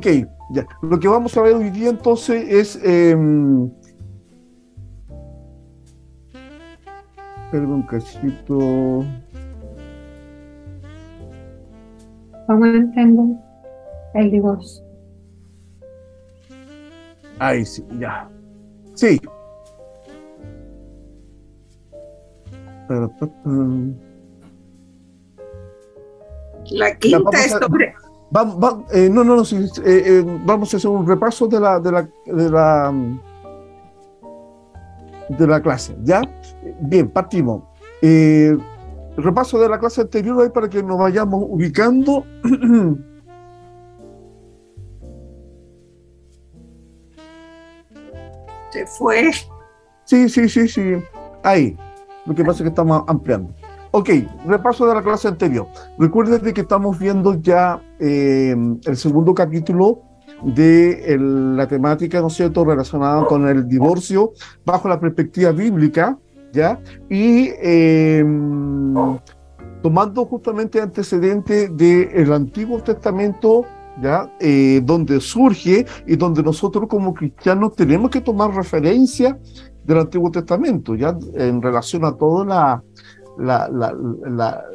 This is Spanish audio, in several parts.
Ok, ya. Lo que vamos a ver hoy día entonces es, perdón, un cachito. ¿Cómo entiendo el divorcio? Ahí sí, ya. Sí. La Ya, quinta es sobre, no, no, no, sí, vamos a hacer un repaso de la clase, ¿ya? Bien, partimos. Eh, Repaso de la clase anterior ahí para que nos vayamos ubicando. se fue. Sí, sí, sí, sí. Ahí. Lo que pasa es que estamos ampliando. Ok, repaso de la clase anterior. Recuerden que estamos viendo ya el segundo capítulo de la temática, ¿no es cierto?, relacionada con el divorcio bajo la perspectiva bíblica, ¿ya? Y tomando justamente antecedentes del Antiguo Testamento, ¿ya? Donde surge y donde nosotros como cristianos tenemos que tomar referencia del Antiguo Testamento, ¿ya? En relación a todos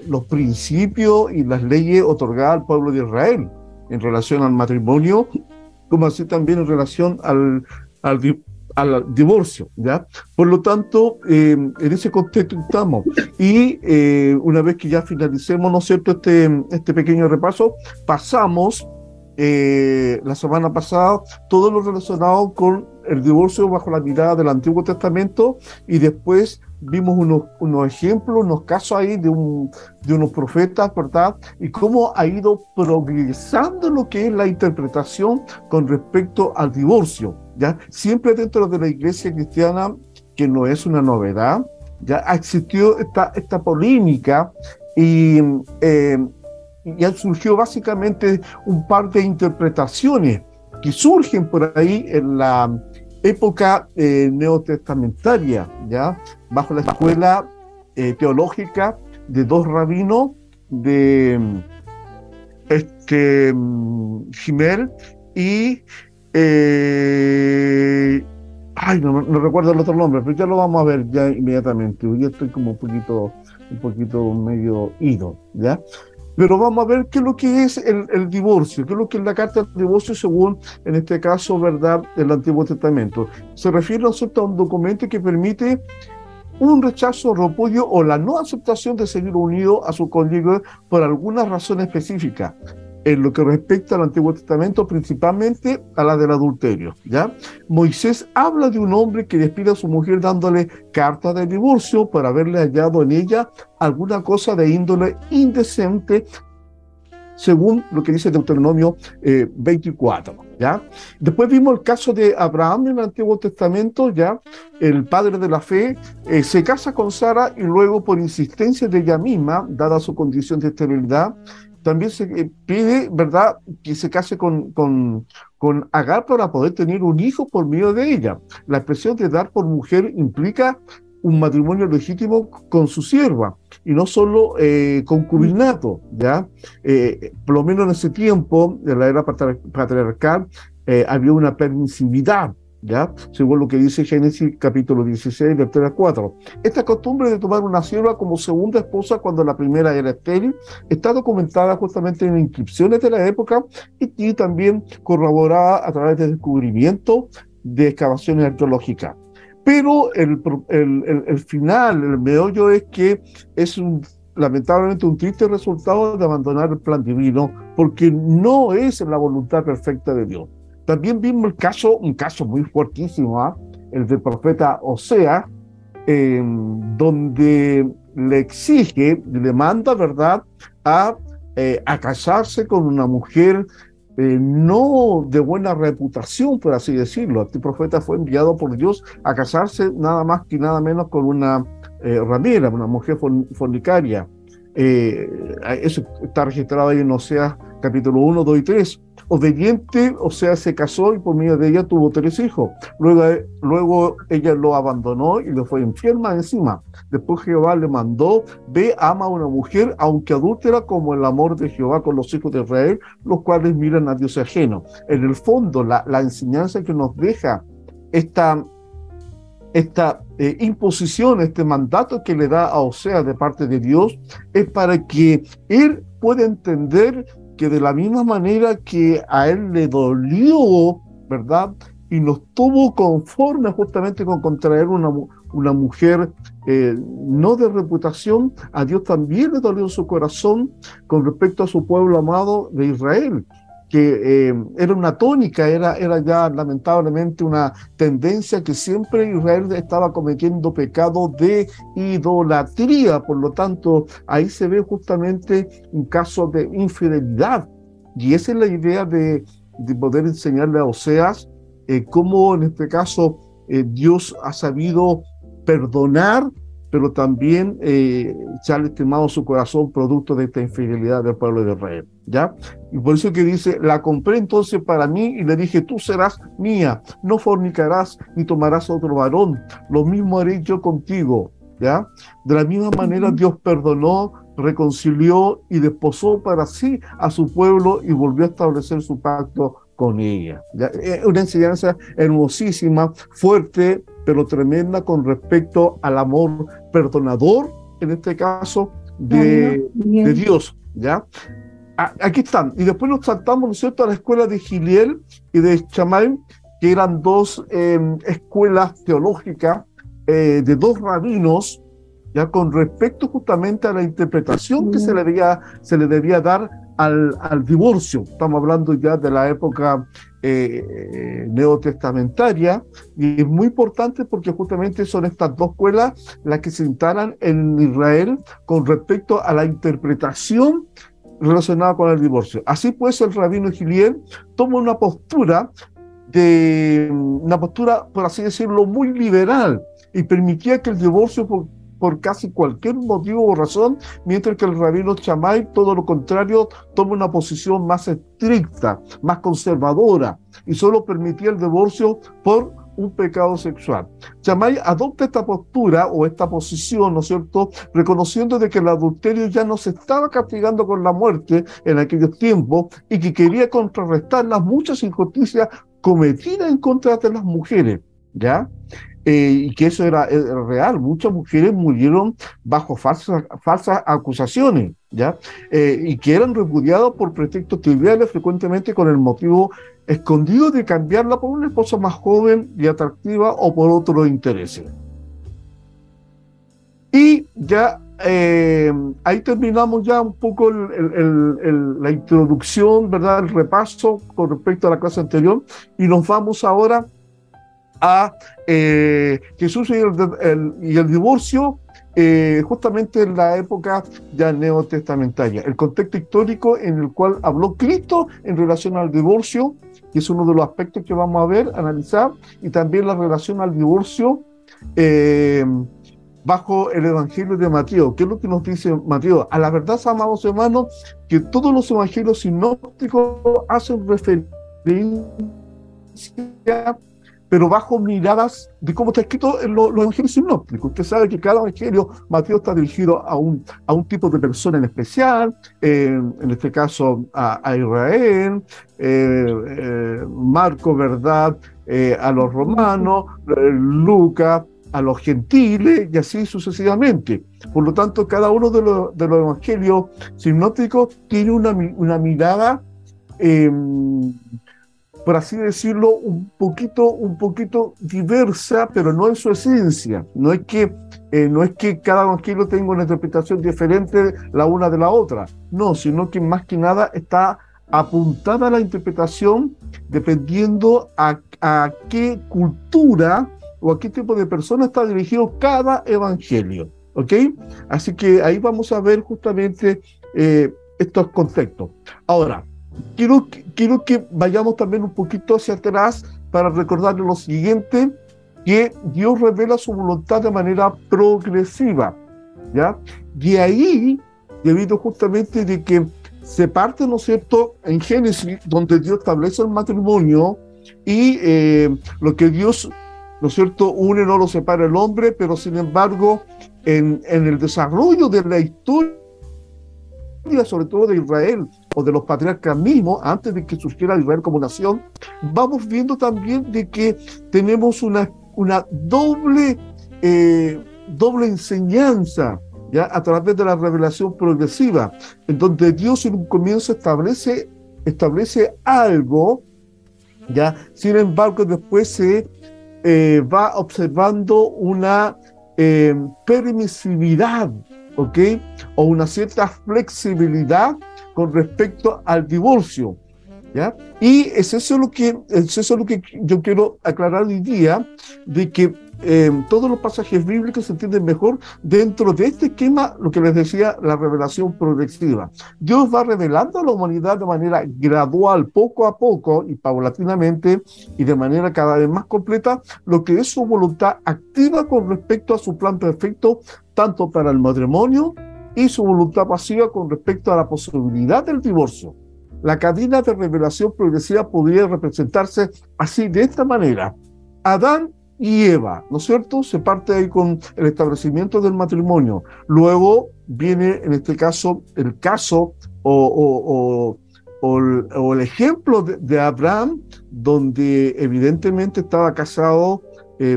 los principios y las leyes otorgadas al pueblo de Israel, en relación al matrimonio, como así también en relación al, al divorcio, ¿ya? Por lo tanto, en ese contexto estamos. Y una vez que ya finalicemos, ¿no es cierto?, este pequeño repaso, pasamos la semana pasada todo lo relacionado con el divorcio bajo la mirada del Antiguo Testamento y después vimos unos ejemplos, unos casos ahí de unos profetas, ¿verdad? Y cómo ha ido progresando lo que es la interpretación con respecto al divorcio, ¿ya? Siempre dentro de la iglesia cristiana, que no es una novedad, ya ha existido esta polémica y ya surgió básicamente un par de interpretaciones que surgen por ahí en la época neotestamentaria, ¿ya? Bajo la escuela teológica de dos rabinos, de Gimel y ay, no recuerdo el otro nombre, pero ya lo vamos a ver ya inmediatamente. Hoy estoy como un poquito medio ido, ¿ya? Pero vamos a ver qué es lo que es el divorcio, qué es lo que es la carta del divorcio según, en este caso, ¿verdad?, el Antiguo Testamento. Se refiere, ¿no es cierto?, a un documento que permite un rechazo, repudio o la no aceptación de seguir unido a su cónyuge por alguna razón específica, en lo que respecta al Antiguo Testamento, principalmente a la del adulterio, ¿ya? Moisés habla de un hombre que despide a su mujer dándole carta de divorcio por haberle hallado en ella alguna cosa de índole indecente, según lo que dice Deuteronomio 24, ¿ya? Después vimos el caso de Abraham en el Antiguo Testamento, ¿ya? El padre de la fe se casa con Sara y luego, por insistencia de ella misma, dada su condición de esterilidad, también se pide, ¿verdad?, que se case con Agar para poder tener un hijo por medio de ella. La expresión de dar por mujer implica un matrimonio legítimo con su sierva y no solo concubinato, ¿ya? Por lo menos en ese tiempo, de la era patriarcal, había una permisividad, ¿ya? Según lo que dice Génesis capítulo 16, del 3 al 4. Esta costumbre de tomar una sierva como segunda esposa cuando la primera era estéril está documentada justamente en inscripciones de la época y también corroborada a través de descubrimientos de excavaciones arqueológicas. Pero el final, el meollo es que es lamentablemente un triste resultado de abandonar el plan divino, porque no es la voluntad perfecta de Dios. También vimos un caso muy fuertísimo, ¿eh? El del profeta Oseas, donde le exige, le manda, ¿verdad?, a casarse con una mujer no de buena reputación, por así decirlo. Este profeta fue enviado por Dios a casarse nada más que nada menos con una ramera, una mujer fornicaria. Eso está registrado ahí en Oseas capítulo 1, 2 y 3. Obediente, Oseas se casó y por medio de ella tuvo 3 hijos. Luego ella lo abandonó y le fue infiel más encima. Después Jehová le mandó: ve, ama a una mujer, aunque adúltera, como el amor de Jehová con los hijos de Israel, los cuales miran a Dios ajeno. En el fondo, la enseñanza que nos deja esta imposición, este mandato que le da a Oseas de parte de Dios, es para que él pueda entender que de la misma manera que a él le dolió, ¿verdad?, y no estuvo conforme justamente con contraer una mujer no de reputación, a Dios también le dolió su corazón con respecto a su pueblo amado de Israel, que era una tónica, era ya lamentablemente una tendencia que siempre Israel estaba cometiendo pecado de idolatría. Por lo tanto, ahí se ve justamente un caso de infidelidad, y esa es la idea de poder enseñarle a Oseas cómo en este caso Dios ha sabido perdonar, pero también se ha lastimado su corazón producto de esta infidelidad del pueblo de Israel, ¿ya? Y por eso que dice: la compré entonces para mí y le dije: tú serás mía, no fornicarás ni tomarás otro varón, lo mismo haré yo contigo, ¿ya? De la misma manera Dios perdonó, reconcilió y desposó para sí a su pueblo y volvió a establecer su pacto con ella, ¿ya? Una enseñanza hermosísima, fuerte, pero tremenda con respecto al amor perdonador, en este caso, de Dios, ¿ya? Aquí están. Y después nos saltamos, ¿no es cierto?, a la escuela de Giliel y de Shammai, que eran 2 escuelas teológicas de 2 rabinos, ya, con respecto justamente a la interpretación que se le debía dar al divorcio. Estamos hablando ya de la época neotestamentaria, y es muy importante porque justamente son estas 2 escuelas las que se instalan en Israel con respecto a la interpretación relacionada con el divorcio. Así pues, el rabino Giliel toma una postura, por así decirlo, muy liberal, y permitía que el divorcio por casi cualquier motivo o razón, mientras que el rabino Shammai, todo lo contrario, toma una posición más estricta, más conservadora, y solo permitía el divorcio por un pecado sexual. Shammai adopta esta postura o esta posición, ¿no es cierto?, reconociendo de que el adulterio ya no se estaba castigando con la muerte en aquellos tiempos, y que quería contrarrestar las muchas injusticias cometidas en contra de las mujeres, ¿ya? Y que eso era real. Muchas mujeres murieron bajo falsas acusaciones, ¿ya? Y que eran repudiadas por pretextos triviales, frecuentemente con el motivo escondido de cambiarla por una esposa más joven y atractiva o por otros intereses. Y ya ahí terminamos ya un poco la introducción, ¿verdad?, el repaso con respecto a la clase anterior, y nos vamos ahora a Jesús y el divorcio, justamente en la época ya neotestamentaria, el contexto histórico en el cual habló Cristo en relación al divorcio, que es uno de los aspectos que vamos a ver, analizar, y también la relación al divorcio bajo el Evangelio de Mateo. ¿Qué es lo que nos dice Mateo? A la verdad, amados hermanos, que todos los evangelios sinópticos hacen referencia, pero bajo miradas de cómo está escrito en los evangelios sinópticos. Usted sabe que cada evangelio, Mateo está dirigido a un tipo de persona en especial, en este caso a Israel, Marco, ¿verdad?, a los romanos, Lucas a los gentiles, y así sucesivamente. Por lo tanto, cada uno de los evangelios sinópticos tiene una mirada, por así decirlo, un poquito diversa, pero no en su esencia. No es que cada evangelio tenga una interpretación diferente la una de la otra, no, sino que más que nada está apuntada a la interpretación dependiendo a qué cultura o a qué tipo de persona está dirigido cada evangelio, ¿ok? Así que ahí vamos a ver justamente estos contextos. Ahora, quiero que vayamos también un poquito hacia atrás para recordarles lo siguiente, que Dios revela su voluntad de manera progresiva, ¿ya? De ahí, debido justamente de que se parte, ¿no es cierto?, en Génesis, donde Dios establece el matrimonio y lo que Dios, ¿no es cierto?, une, no lo separa el hombre, pero sin embargo, en el desarrollo de la historia, sobre todo de Israel o de los patriarcas mismos, antes de que surgiera Israel como nación, vamos viendo también de que tenemos una doble enseñanza, ¿ya?, a través de la revelación progresiva, en donde Dios en un comienzo establece algo, ¿ya? Sin embargo, después se va observando una permisividad, ¿ok?, o una cierta flexibilidad con respecto al divorcio, ¿ya? Y es eso lo que yo quiero aclarar hoy día, de que todos los pasajes bíblicos se entienden mejor dentro de este esquema, lo que les decía, la revelación progresiva. Dios va revelando a la humanidad de manera gradual, poco a poco y paulatinamente y de manera cada vez más completa, lo que es su voluntad activa con respecto a su plan perfecto, tanto para el matrimonio, y su voluntad pasiva con respecto a la posibilidad del divorcio. La cadena de revelación progresiva podría representarse así, de esta manera: Adán y Eva, ¿no es cierto? Se parte ahí con el establecimiento del matrimonio. Luego viene, en este caso, el caso o el ejemplo de Abraham, donde evidentemente estaba casado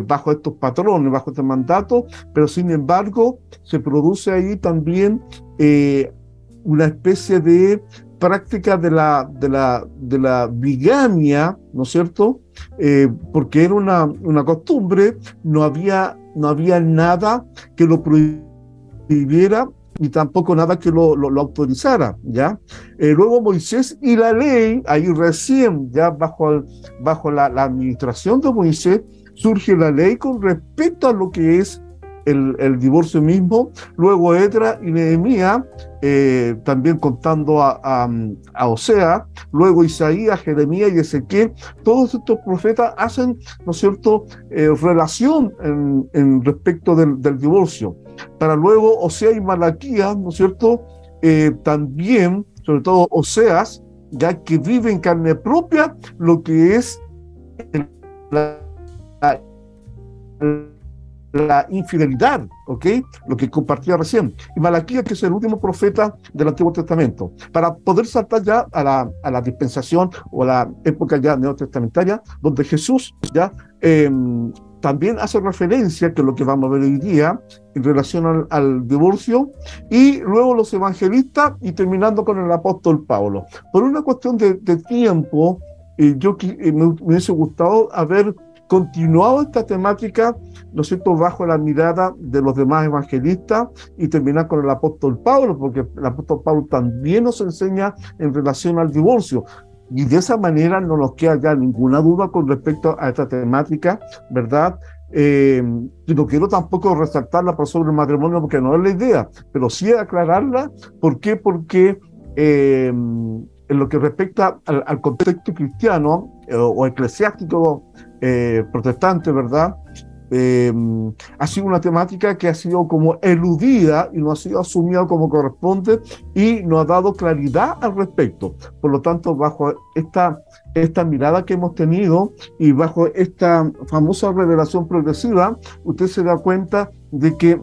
bajo estos patrones, bajo este mandato, pero sin embargo se produce ahí también una especie de práctica de la bigamia, ¿no es cierto? Porque era una costumbre, no había nada que lo prohibiera, ni tampoco nada que lo autorizara, ¿ya? Luego Moisés y la ley, ahí recién, ya bajo la administración de Moisés, surge la ley con respecto a lo que es el divorcio mismo. Luego Esdras y Nehemías, también contando a Oseas, luego Isaías, Jeremías y Ezequiel, todos estos profetas hacen, ¿no es cierto?, relación en respecto del divorcio. Para luego Oseas y Malaquías, ¿no es cierto?, también, sobre todo Oseas, ya que vive en carne propia lo que es la infidelidad, ¿ok?, lo que compartía recién. Y Malaquías, que es el último profeta del Antiguo Testamento, para poder saltar ya a la dispensación o a la época ya neotestamentaria, donde Jesús ya también hace referencia, que es lo que vamos a ver hoy día, en relación al divorcio, y luego los evangelistas, y terminando con el apóstol Pablo. Por una cuestión de tiempo, me hubiese gustado haber continuado esta temática, ¿no es cierto?, bajo la mirada de los demás evangelistas, y terminar con el apóstol Pablo, porque el apóstol Pablo también nos enseña en relación al divorcio, y de esa manera no nos queda ya ninguna duda con respecto a esta temática, ¿verdad? Y no quiero tampoco resaltarla por sobre el matrimonio, porque no es la idea, pero sí aclararla. ¿Por qué? Porque en lo que respecta al contexto cristiano o eclesiástico protestante, ¿verdad?, ha sido una temática que ha sido como eludida y no ha sido asumida como corresponde, y no ha dado claridad al respecto. Por lo tanto, bajo esta mirada que hemos tenido y bajo esta famosa revelación progresiva, usted se da cuenta de que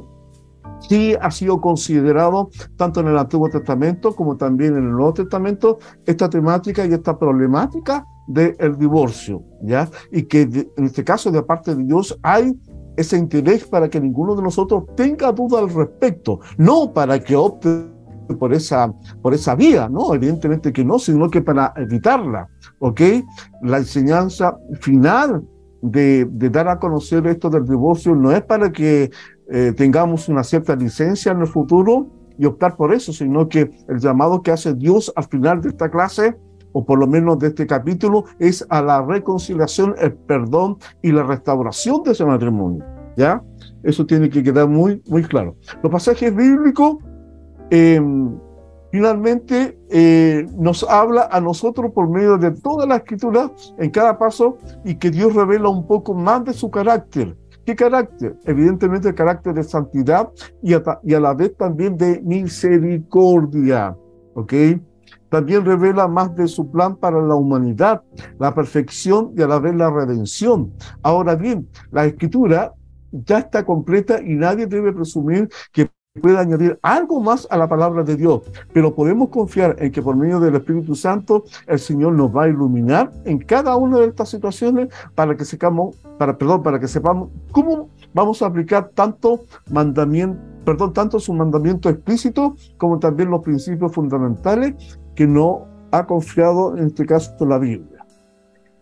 sí ha sido considerado tanto en el Antiguo Testamento como también en el Nuevo Testamento esta temática y esta problemática del divorcio, ¿ya? Y que en este caso, de parte de Dios, hay ese interés para que ninguno de nosotros tenga duda al respecto, no para que opte por esa vía, no, evidentemente que no, sino que para evitarla, ¿ok? La enseñanza final de dar a conocer esto del divorcio no es para que tengamos una cierta licencia en el futuro y optar por eso, sino que el llamado que hace Dios al final de esta clase, o por lo menos de este capítulo, es a la reconciliación, el perdón y la restauración de ese matrimonio, ¿ya? Eso tiene que quedar muy, muy claro. Los pasajes bíblicos finalmente nos habla a nosotros por medio de toda la escritura en cada paso, y que Dios revela un poco más de su carácter. ¿Qué carácter? Evidentemente el carácter de santidad y a la vez también de misericordia, ¿ok? también revela más de su plan para la humanidad, la perfección y a la vez la redención. Ahora bien, la Escritura ya está completa y nadie debe presumir que pueda añadir algo más a la palabra de Dios, pero podemos confiar en que por medio del Espíritu Santo el Señor nos va a iluminar en cada una de estas situaciones para que sepamos cómo vamos a aplicar tanto su mandamiento explícito como también los principios fundamentales que nos ha confiado en este caso la Biblia.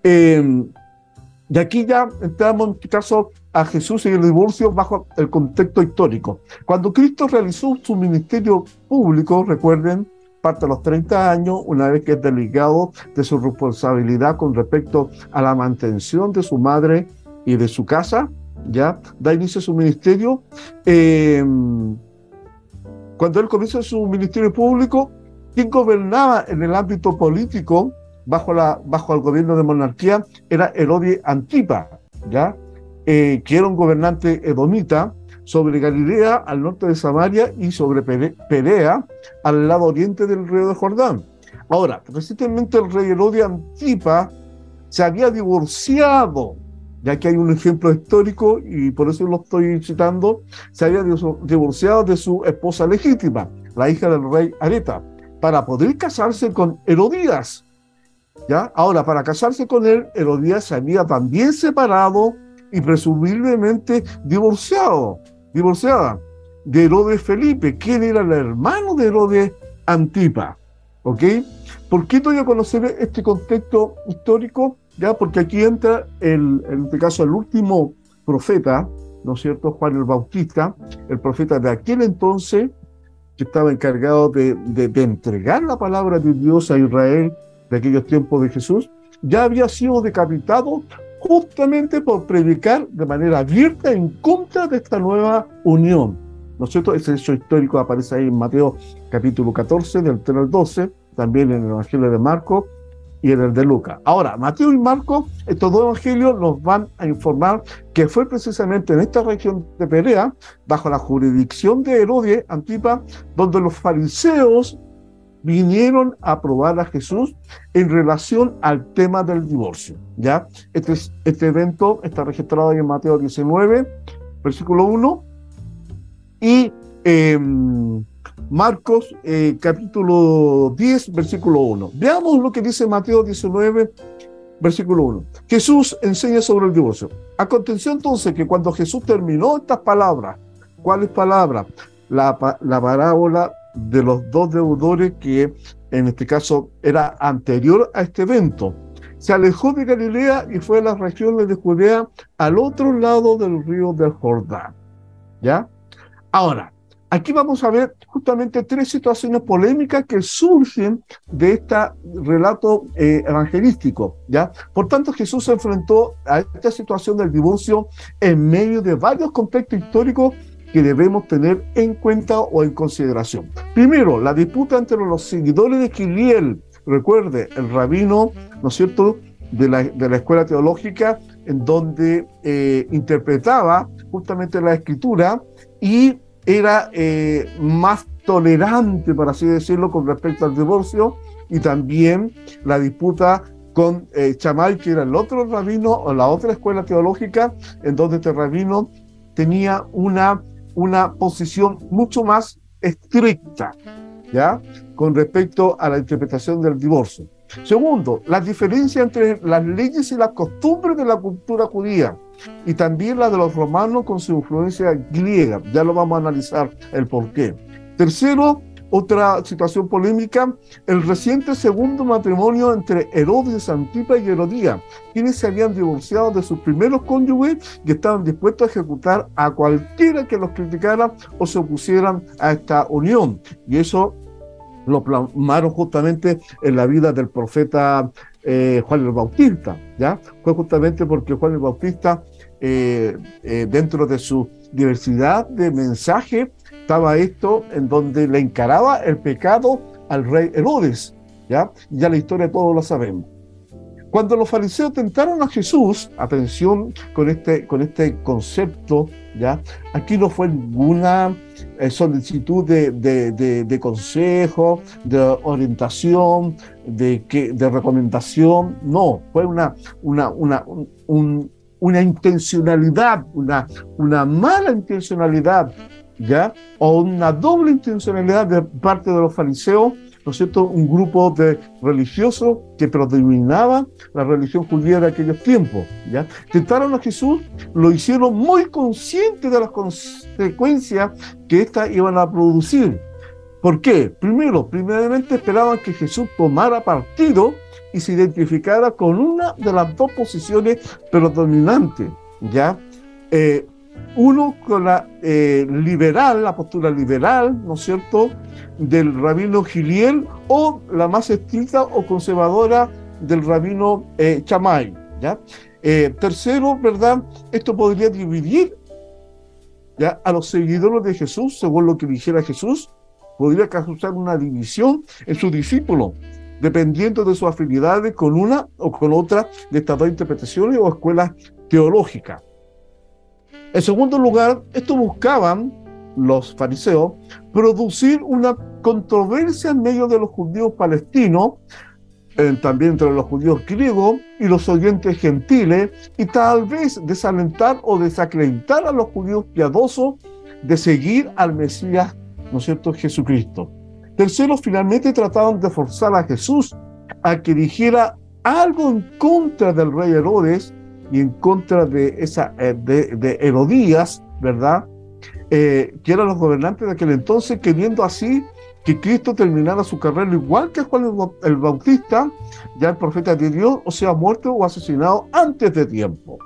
De aquí ya entramos en este caso a Jesús y el divorcio bajo el contexto histórico. Cuando Cristo realizó su ministerio público, recuerden, parte a los 30 años, una vez que es delegado de su responsabilidad con respecto a la mantención de su madre y de su casa, ya da inicio a su ministerio. Cuando él comienza su ministerio público, quien gobernaba en el ámbito político bajo el gobierno de monarquía era Herodes Antipa, ¿ya? Que era un gobernante edomita sobre Galilea al norte de Samaria y sobre Perea al lado oriente del río de Jordán. Ahora, recientemente el rey Herodes Antipa se había divorciado, ya que hay un ejemplo histórico y por eso lo estoy citando, se había divorciado de su esposa legítima, la hija del rey Areta, para poder casarse con Herodías, ¿ya? Ahora, para casarse con él, Herodías se había también separado y presumiblemente divorciada de Herodes Felipe, quien era el hermano de Herodes Antipa, ¿ok? ¿Por qué doy a conocer este contexto histórico? Ya, porque aquí entra, en este caso, el último profeta, ¿no es cierto?, Juan el Bautista, el profeta de aquel entonces, que estaba encargado de entregar la palabra de Dios a Israel de aquellos tiempos de Jesús, ya había sido decapitado justamente por predicar de manera abierta en contra de esta nueva unión, ¿no es cierto? Ese hecho histórico aparece ahí en Mateo capítulo 14, del 3 al 12, también en el Evangelio de Marcos y en el de Lucas. Ahora, Mateo y Marcos, estos dos evangelios nos van a informar que fue precisamente en esta región de Perea, bajo la jurisdicción de Herodes Antipa, donde los fariseos vinieron a probar a Jesús en relación al tema del divorcio, ¿ya? Este evento está registrado en Mateo 19, versículo 1, y Marcos capítulo 10, versículo 1. Veamos lo que dice Mateo 19, versículo 1. Jesús enseña sobre el divorcio. Aconteció entonces que cuando Jesús terminó estas palabras, ¿cuáles palabras? La parábola de los dos deudores, que en este caso era anterior a este evento, se alejó de Galilea y fue a las regiones de Judea al otro lado del río del Jordán, ¿ya? Ahora, aquí vamos a ver justamente tres situaciones polémicas que surgen de este relato evangelístico, ¿ya? Por tanto, Jesús se enfrentó a esta situación del divorcio en medio de varios contextos históricos que debemos tener en cuenta o en consideración. Primero, la disputa entre los seguidores de Gamaliel, recuerde, el rabino, ¿no es cierto?, de la escuela teológica, en donde interpretaba justamente la escritura y era más tolerante, por así decirlo, con respecto al divorcio, y también la disputa con Shammai, que era el otro rabino o la otra escuela teológica, en donde este rabino tenía una posición mucho más estricta, ¿ya?, con respecto a la interpretación del divorcio. Segundo, la diferencia entre las leyes y las costumbres de la cultura judía y también la de los romanos con su influencia griega. Ya lo vamos a analizar el porqué. Tercero, otra situación polémica, el reciente segundo matrimonio entre Herodes Antipa y Herodías, quienes se habían divorciado de sus primeros cónyuges y estaban dispuestos a ejecutar a cualquiera que los criticara o se opusieran a esta unión. Y eso lo plasmaron justamente en la vida del profeta Juan el Bautista, ¿ya? Fue justamente porque Juan el Bautista, dentro de su diversidad de mensaje, estaba esto en donde le encaraba el pecado al rey Herodes, ¿ya? Ya la historia todos la sabemos. Cuando los fariseos tentaron a Jesús, atención con este concepto, ¿ya? Aquí no fue ninguna solicitud de consejo, de orientación, de recomendación, no, fue una intencionalidad, una mala intencionalidad, ¿ya? O una doble intencionalidad de parte de los fariseos, ¿no es cierto? Un grupo de religiosos que predominaba la religión judía de aquellos tiempos, ¿ya? Tentaron a Jesús, lo hicieron muy conscientes de las consecuencias que éstas iban a producir. ¿Por qué? Primeramente esperaban que Jesús tomara partido y se identificara con una de las dos posiciones predominantes, ¿ya? Uno con la liberal, la postura liberal, ¿no es cierto?, del rabino Giliel, o la más estricta o conservadora del rabino Shammai, ¿ya? Tercero, ¿verdad? Esto podría dividir, ¿ya?, a los seguidores de Jesús, según lo que dijera Jesús, podría causar una división en sus discípulos, dependiendo de sus afinidades con una o con otra de estas dos interpretaciones o escuelas teológicas. En segundo lugar, esto buscaban los fariseos producir una controversia en medio de los judíos palestinos, también entre los judíos griegos y los oyentes gentiles, y tal vez desalentar o desacreditar a los judíos piadosos de seguir al Mesías, ¿no es cierto?, Jesucristo. Tercero, finalmente trataban de forzar a Jesús a que dijera algo en contra del rey Herodes y en contra de Herodías, ¿verdad?, que eran los gobernantes de aquel entonces, queriendo así que Cristo terminara su carrera igual que Juan el Bautista, ya el profeta de Dios, o sea, muerto o asesinado antes de tiempo.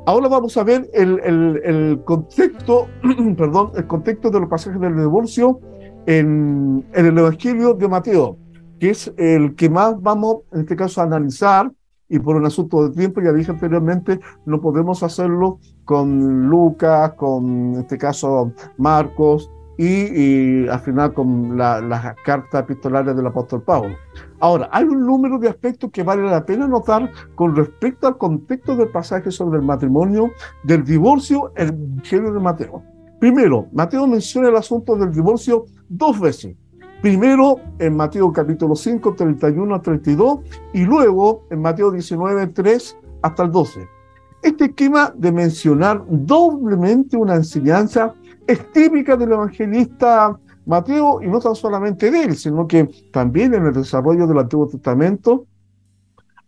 Ahora vamos a ver el contexto, perdón, el contexto de los pasajes del divorcio en el Evangelio de Mateo, que es el que más vamos, en este caso, a analizar, y por un asunto de tiempo, ya dije anteriormente, no podemos hacerlo con Lucas, con, en este caso, Marcos, y al final con las cartas epistolares del apóstol Pablo. Ahora, hay un número de aspectos que vale la pena notar con respecto al contexto del pasaje sobre el matrimonio, del divorcio, en el Evangelio de Mateo. Primero, Mateo menciona el asunto del divorcio dos veces. Primero en Mateo capítulo 5, 31 a 32, y luego en Mateo 19, 3 hasta el 12. Este esquema de mencionar doblemente una enseñanza es típica del evangelista Mateo, y no tan solamente de él, sino que también en el desarrollo del Antiguo Testamento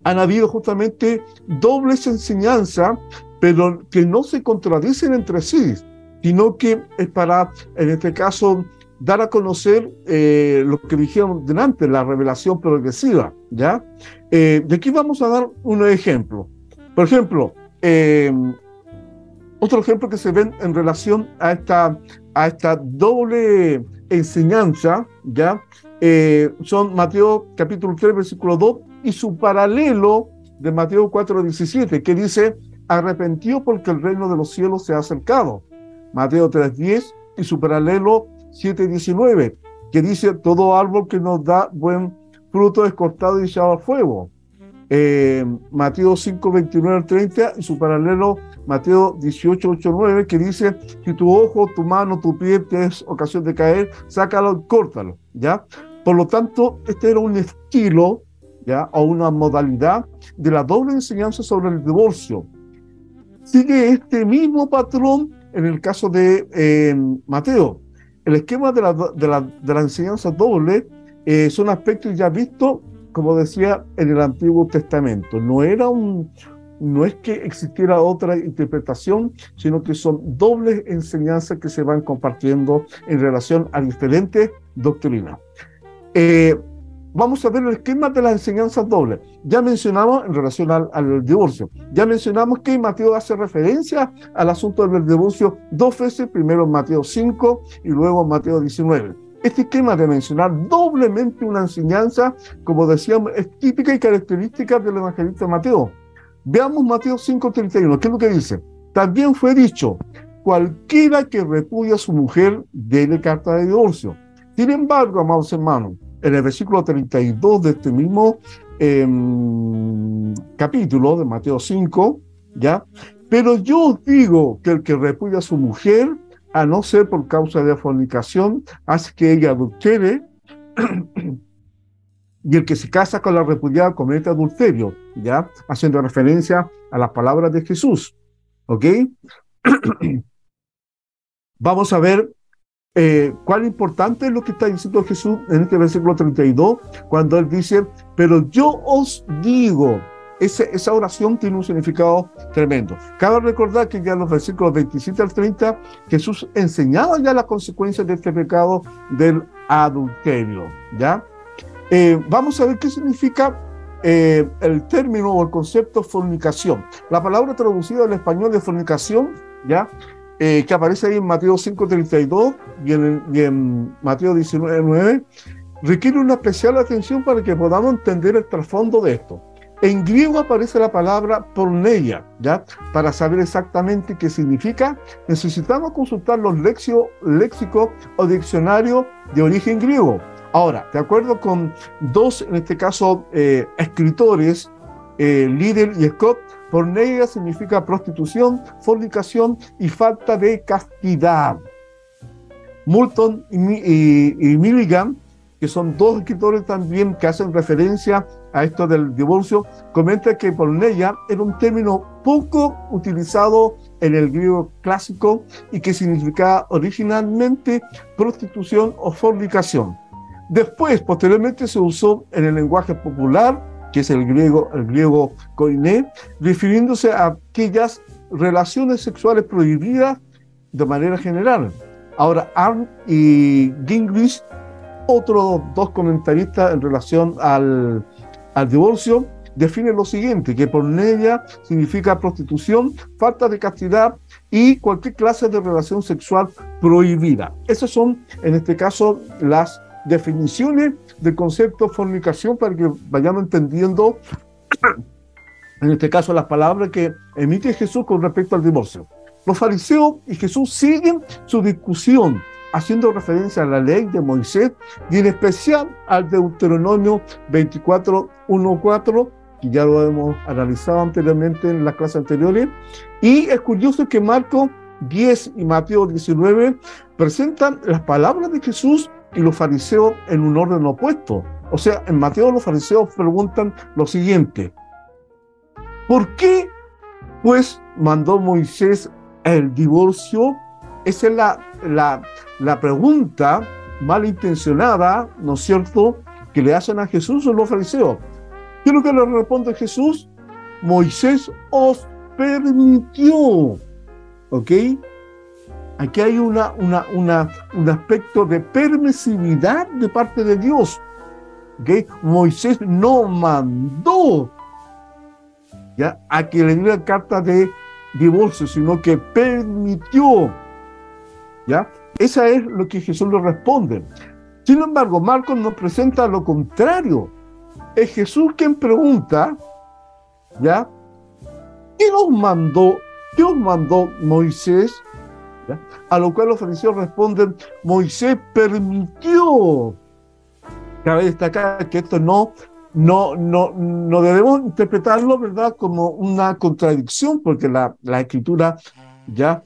han habido justamente dobles enseñanzas, pero que no se contradicen entre sí, sino que es para, en este caso, dar a conocer lo que dijeron delante, la revelación progresiva, ¿ya? De aquí vamos a dar un ejemplo. Por ejemplo, otro ejemplo que se ve en relación a esta doble enseñanza, ¿ya? Son Mateo capítulo 3, versículo 2, y su paralelo de Mateo 4, 17, que dice, arrepentido porque el reino de los cielos se ha acercado. Mateo 3, 10, y su paralelo 7:19, que dice, todo árbol que nos da buen fruto es cortado y echado al fuego. Mateo 5, 29 al 30, y su paralelo Mateo 18, 8, 9, que dice, si tu ojo, tu mano, tu pie te es ocasión de caer, sácalo y córtalo, ¿ya? Por lo tanto, este era un estilo, ¿ya?, o una modalidad de la doble enseñanza sobre el divorcio. Sigue este mismo patrón en el caso de Mateo. El esquema de la enseñanza doble son aspectos ya vistos, como decía, en el Antiguo Testamento. No es que existiera otra interpretación, sino que son dobles enseñanzas que se van compartiendo en relación a diferentes doctrinas. Vamos a ver el esquema de las enseñanzas dobles. Ya mencionamos en relación al divorcio. Ya mencionamos que Mateo hace referencia al asunto del divorcio dos veces, primero en Mateo 5 y luego en Mateo 19. Este esquema de mencionar doblemente una enseñanza, como decíamos, es típica y característica del evangelista Mateo. Veamos Mateo 5:31, ¿qué es lo que dice? También fue dicho, cualquiera que repudia a su mujer, dele carta de divorcio. Sin embargo, amados hermanos, en el versículo 32 de este mismo capítulo de Mateo 5, ¿ya? Pero yo os digo que el que repudia a su mujer, a no ser por causa de fornicación, hace que ella adultere, y el que se casa con la repudiada comete adulterio, ¿ya? Haciendo referencia a las palabras de Jesús, ¿ok? Vamos a ver cuán importante es lo que está diciendo Jesús en este versículo 32, cuando él dice, pero yo os digo. Esa oración tiene un significado tremendo. Cabe recordar que ya en los versículos 27 al 30, Jesús enseñaba ya las consecuencias de este pecado del adulterio, ¿ya? Vamos a ver qué significa el término o el concepto fornicación. La palabra traducida al español de fornicación, ¿ya? Que aparece ahí en Mateo 5:32 y en Mateo 19:9, requiere una especial atención para que podamos entender el trasfondo de esto. En griego aparece la palabra porneia, ¿ya? Para saber exactamente qué significa, necesitamos consultar los léxicos o diccionarios de origen griego. Ahora, de acuerdo con dos, en este caso, escritores, Liddell y Scott, porneia significa prostitución, fornicación y falta de castidad. Moulton y Milligan, que son dos escritores también que hacen referencia a esto del divorcio, comenta que porneia era un término poco utilizado en el griego clásico y que significaba originalmente prostitución o fornicación. Después, posteriormente, se usó en el lenguaje popular, que es el griego koiné, refiriéndose a aquellas relaciones sexuales prohibidas de manera general. Ahora, Arndt y Gingrich, otros dos comentaristas en relación al divorcio, definen lo siguiente, que porneia significa prostitución, falta de castidad y cualquier clase de relación sexual prohibida. Esas son, en este caso, las definiciones del concepto fornicación para que vayamos entendiendo, en este caso, las palabras que emite Jesús con respecto al divorcio. Los fariseos y Jesús siguen su discusión, haciendo referencia a la ley de Moisés y en especial al Deuteronomio 24:1-4, que ya lo hemos analizado anteriormente en las clases anteriores. Y es curioso que Marcos 10 y Mateo 19 presentan las palabras de Jesús y los fariseos en un orden opuesto. O sea, en Mateo los fariseos preguntan lo siguiente: ¿por qué pues mandó Moisés el divorcio? Esa es la pregunta malintencionada, ¿no es cierto?, que le hacen a Jesús los fariseos. ¿Qué es lo que le responde Jesús? Moisés os permitió, ¿ok? Aquí hay un aspecto de permisividad de parte de Dios, ¿ok? Moisés no mandó, ¿ya?, a que le dieran carta de divorcio, sino que permitió, ¿ya? Esa es lo que Jesús le responde. Sin embargo, Marcos nos presenta lo contrario. Es Jesús quien pregunta, ¿ya?, ¿qué os mandó Moisés? ¿Ya? A lo cual los fariseos responden: Moisés permitió. Cabe destacar que esto no debemos interpretarlo, ¿verdad?, como una contradicción, porque la escritura, ya,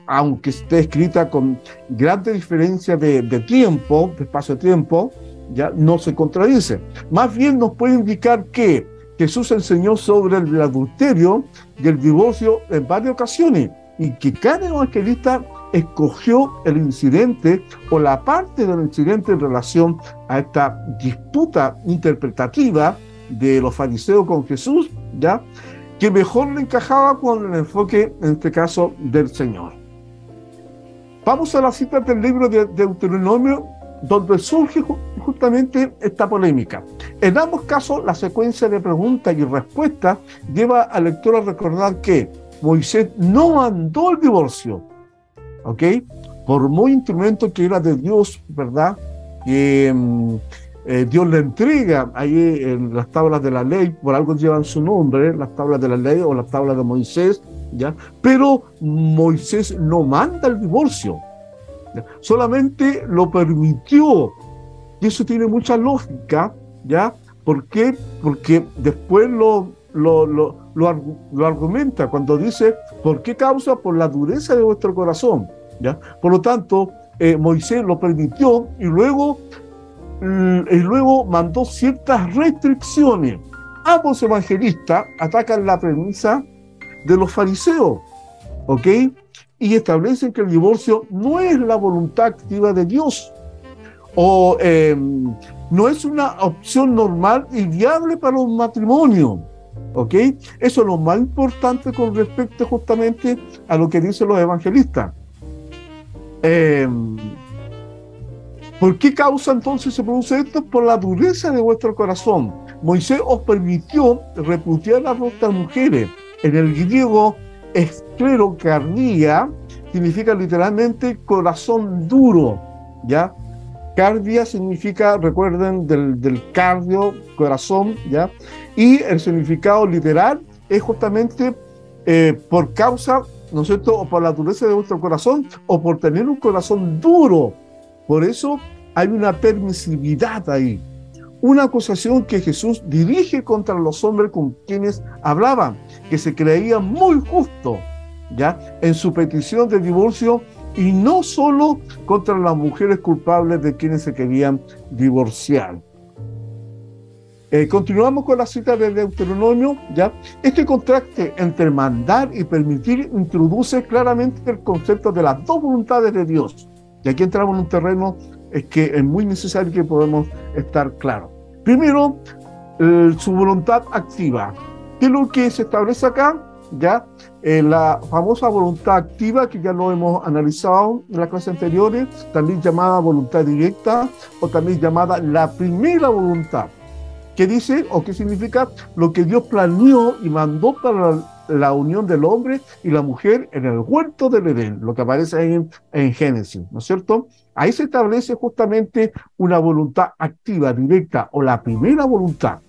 aunque esté escrita con grandes diferencias de tiempo, de espacio-tiempo, ya no se contradice. Más bien nos puede indicar que Jesús enseñó sobre el adulterio y el divorcio en varias ocasiones, y que cada evangelista escogió el incidente o la parte del incidente en relación a esta disputa interpretativa de los fariseos con Jesús, ¿ya?, que mejor le encajaba con el enfoque, en este caso, del Señor. Vamos a la cita del libro de Deuteronomio, donde surge justamente esta polémica. En ambos casos, la secuencia de preguntas y respuestas lleva al lector a recordar que Moisés no mandó el divorcio, ¿ok? Por muy instrumento que era de Dios, ¿verdad?, que Dios le entrega ahí en las tablas de la ley, por algo llevan su nombre, las tablas de la ley o las tablas de Moisés, ¿ya? Pero Moisés no manda el divorcio, ¿ya? Solamente lo permitió. Y eso tiene mucha lógica, ¿ya? ¿Por qué? Porque después lo argumenta cuando dice, ¿por qué causa? Por la dureza de vuestro corazón, ¿ya? Por lo tanto, Moisés lo permitió y luego mandó ciertas restricciones. Ambos evangelistas atacan la premisa de los fariseos, ¿ok? Y establecen que el divorcio no es la voluntad activa de Dios, o no es una opción normal y viable para un matrimonio, ¿ok? Eso es lo más importante con respecto justamente a lo que dicen los evangelistas. ¿Por qué causa entonces se produce esto? Por la dureza de vuestro corazón. Moisés os permitió repudiar a vuestras mujeres. En el griego, esclerocardia significa literalmente corazón duro, ¿ya? Cardia significa, recuerden, del cardio, corazón, ¿ya? Y el significado literal es justamente por causa, ¿no es cierto?, o por la dureza de vuestro corazón, o por tener un corazón duro. Por eso hay una permisividad ahí. Una acusación que Jesús dirige contra los hombres con quienes hablaban, que se creían muy justos, ¿ya?, en su petición de divorcio, y no solo contra las mujeres culpables de quienes se querían divorciar. Continuamos con la cita de Deuteronomio, ¿ya? Este contraste entre mandar y permitir introduce claramente el concepto de las dos voluntades de Dios. Y aquí entramos en un terreno que es muy necesario que podamos estar claros. Primero, su voluntad activa. ¿Qué es lo que se establece acá? ¿Ya? La famosa voluntad activa, que ya lo hemos analizado en las clases anteriores, también llamada voluntad directa, o también llamada la primera voluntad. ¿Qué dice o qué significa? Lo que Dios planeó y mandó para la unión del hombre y la mujer en el huerto del Edén, lo que aparece ahí en Génesis, ¿no es cierto? Ahí se establece justamente una voluntad activa, directa, o la primera voluntad,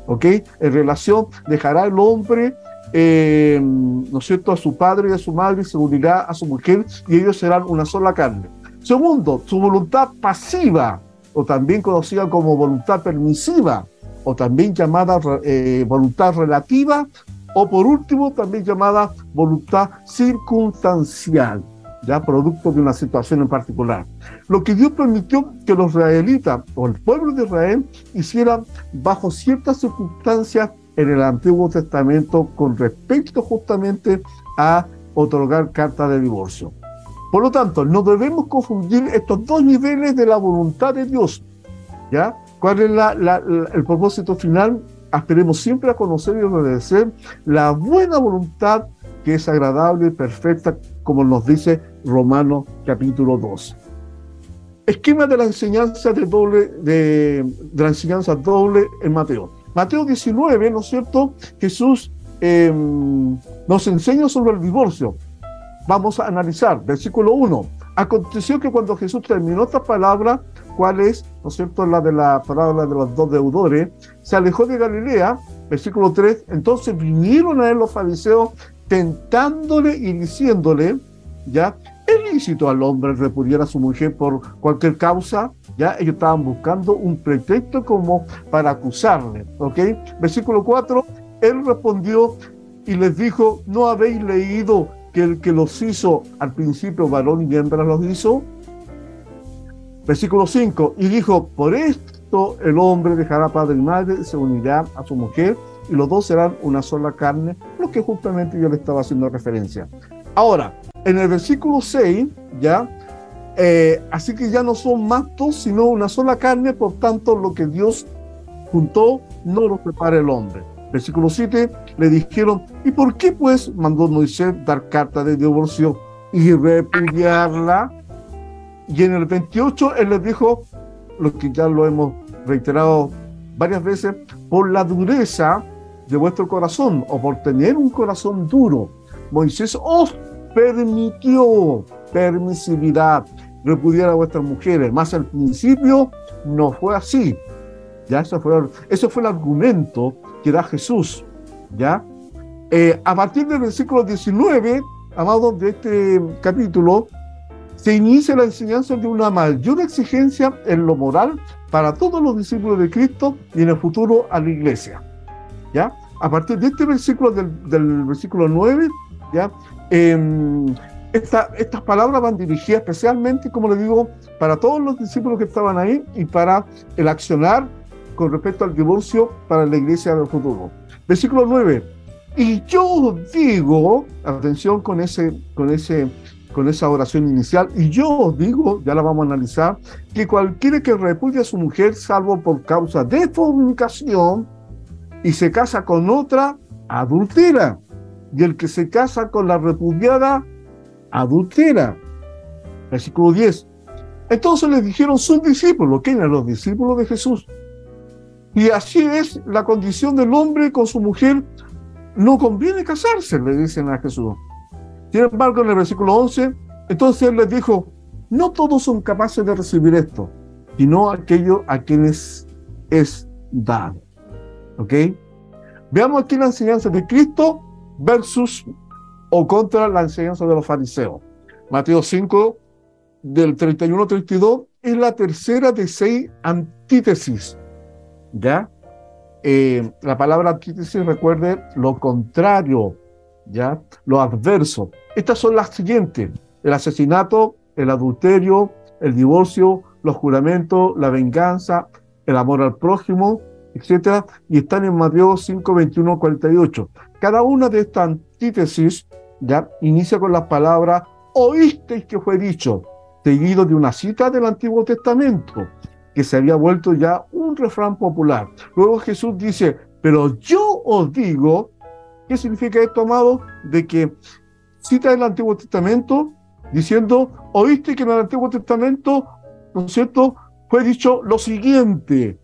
¿ok? En relación, dejará el hombre, ¿no es cierto?, a su padre y a su madre, y se unirá a su mujer, y ellos serán una sola carne. Segundo, su voluntad pasiva, o también conocida como voluntad permisiva, o también llamada voluntad relativa, o por último también llamada voluntad circunstancial, ya producto de una situación en particular. Lo que Dios permitió que los israelitas o el pueblo de Israel hicieran bajo ciertas circunstancias en el Antiguo Testamento con respecto justamente a otorgar carta de divorcio. Por lo tanto, no debemos confundir estos dos niveles de la voluntad de Dios, ¿ya? ¿Cuál es el propósito final? Aspiremos siempre a conocer y obedecer la buena voluntad que es agradable y perfecta, como nos dice Romanos capítulo 2. Esquema de la enseñanza de la enseñanza doble en Mateo. Mateo 19, ¿no es cierto? Jesús nos enseña sobre el divorcio. Vamos a analizar, versículo 1. Aconteció que cuando Jesús terminó esta palabra, ¿cuál es, no es cierto?, la de la parábola de los dos deudores, se alejó de Galilea, versículo 3, entonces vinieron a él los fariseos tentándole y diciéndole, ¿ya? ¿Es lícito al hombre repudiar a su mujer por cualquier causa? Ya ellos estaban buscando un pretexto como para acusarle, ¿ok? Versículo 4, él respondió y les dijo, ¿no habéis leído que el que los hizo al principio varón y hembra los hizo? Versículo 5, y dijo, por esto el hombre dejará padre y madre y se unirá a su mujer y los dos serán una sola carne, lo que justamente yo le estaba haciendo referencia. Ahora, en el versículo 6, ya, así que ya no son más dos, sino una sola carne, por tanto lo que Dios juntó no lo separa el hombre. Versículo 7, le dijeron, ¿y por qué pues mandó Moisés dar carta de divorcio y repudiarla? Y en el 28 él les dijo, lo que ya lo hemos reiterado varias veces, por la dureza de vuestro corazón, o por tener un corazón duro, Moisés os permitió, permisividad, repudiar a vuestras mujeres, más al principio no fue así. Ya, eso fue el argumento que da Jesús, ¿ya? A partir del versículo 19, amados, de este capítulo, se inicia la enseñanza de una mayor exigencia en lo moral para todos los discípulos de Cristo y en el futuro a la iglesia. ¿Ya? A partir de este versículo, del versículo 9, ¿ya? Estas palabras van dirigidas especialmente, como les digo, para todos los discípulos que estaban ahí y para el accionar con respecto al divorcio para la iglesia del futuro. Versículo 9. Y yo os digo, atención con esa oración inicial, y yo os digo, ya la vamos a analizar, que cualquiera que repudie a su mujer, salvo por causa de fornicación, y se casa con otra, adultera. Y el que se casa con la repudiada, adultera. Versículo 10. Entonces les dijeron sus discípulos, ¿quién eran los discípulos de Jesús? Y así es la condición del hombre con su mujer, no conviene casarse, le dicen a Jesús. Sin embargo, en el versículo 11, entonces él les dijo, no todos son capaces de recibir esto, sino aquellos a quienes es dado. ¿Ok? Veamos aquí la enseñanza de Cristo versus o contra la enseñanza de los fariseos. Mateo 5, del 31 al 32, es la tercera de 6 antítesis. ¿Ya? La palabra antítesis, recuerde, lo contrario, ¿ya? Lo adverso. Estas son las siguientes: el asesinato, el adulterio, el divorcio, los juramentos, la venganza, el amor al prójimo, etcétera, y están en Mateo 5, 21, 48. Cada una de estas antítesis, ¿ya? Inicia con las palabras oísteis que fue dicho, seguido de una cita del Antiguo Testamento, que se había vuelto ya un refrán popular. Luego Jesús dice, pero yo os digo, ¿qué significa esto, amado? De que cita el Antiguo Testamento diciendo, oíste que en el Antiguo Testamento, ¿no es cierto?, fue dicho lo siguiente,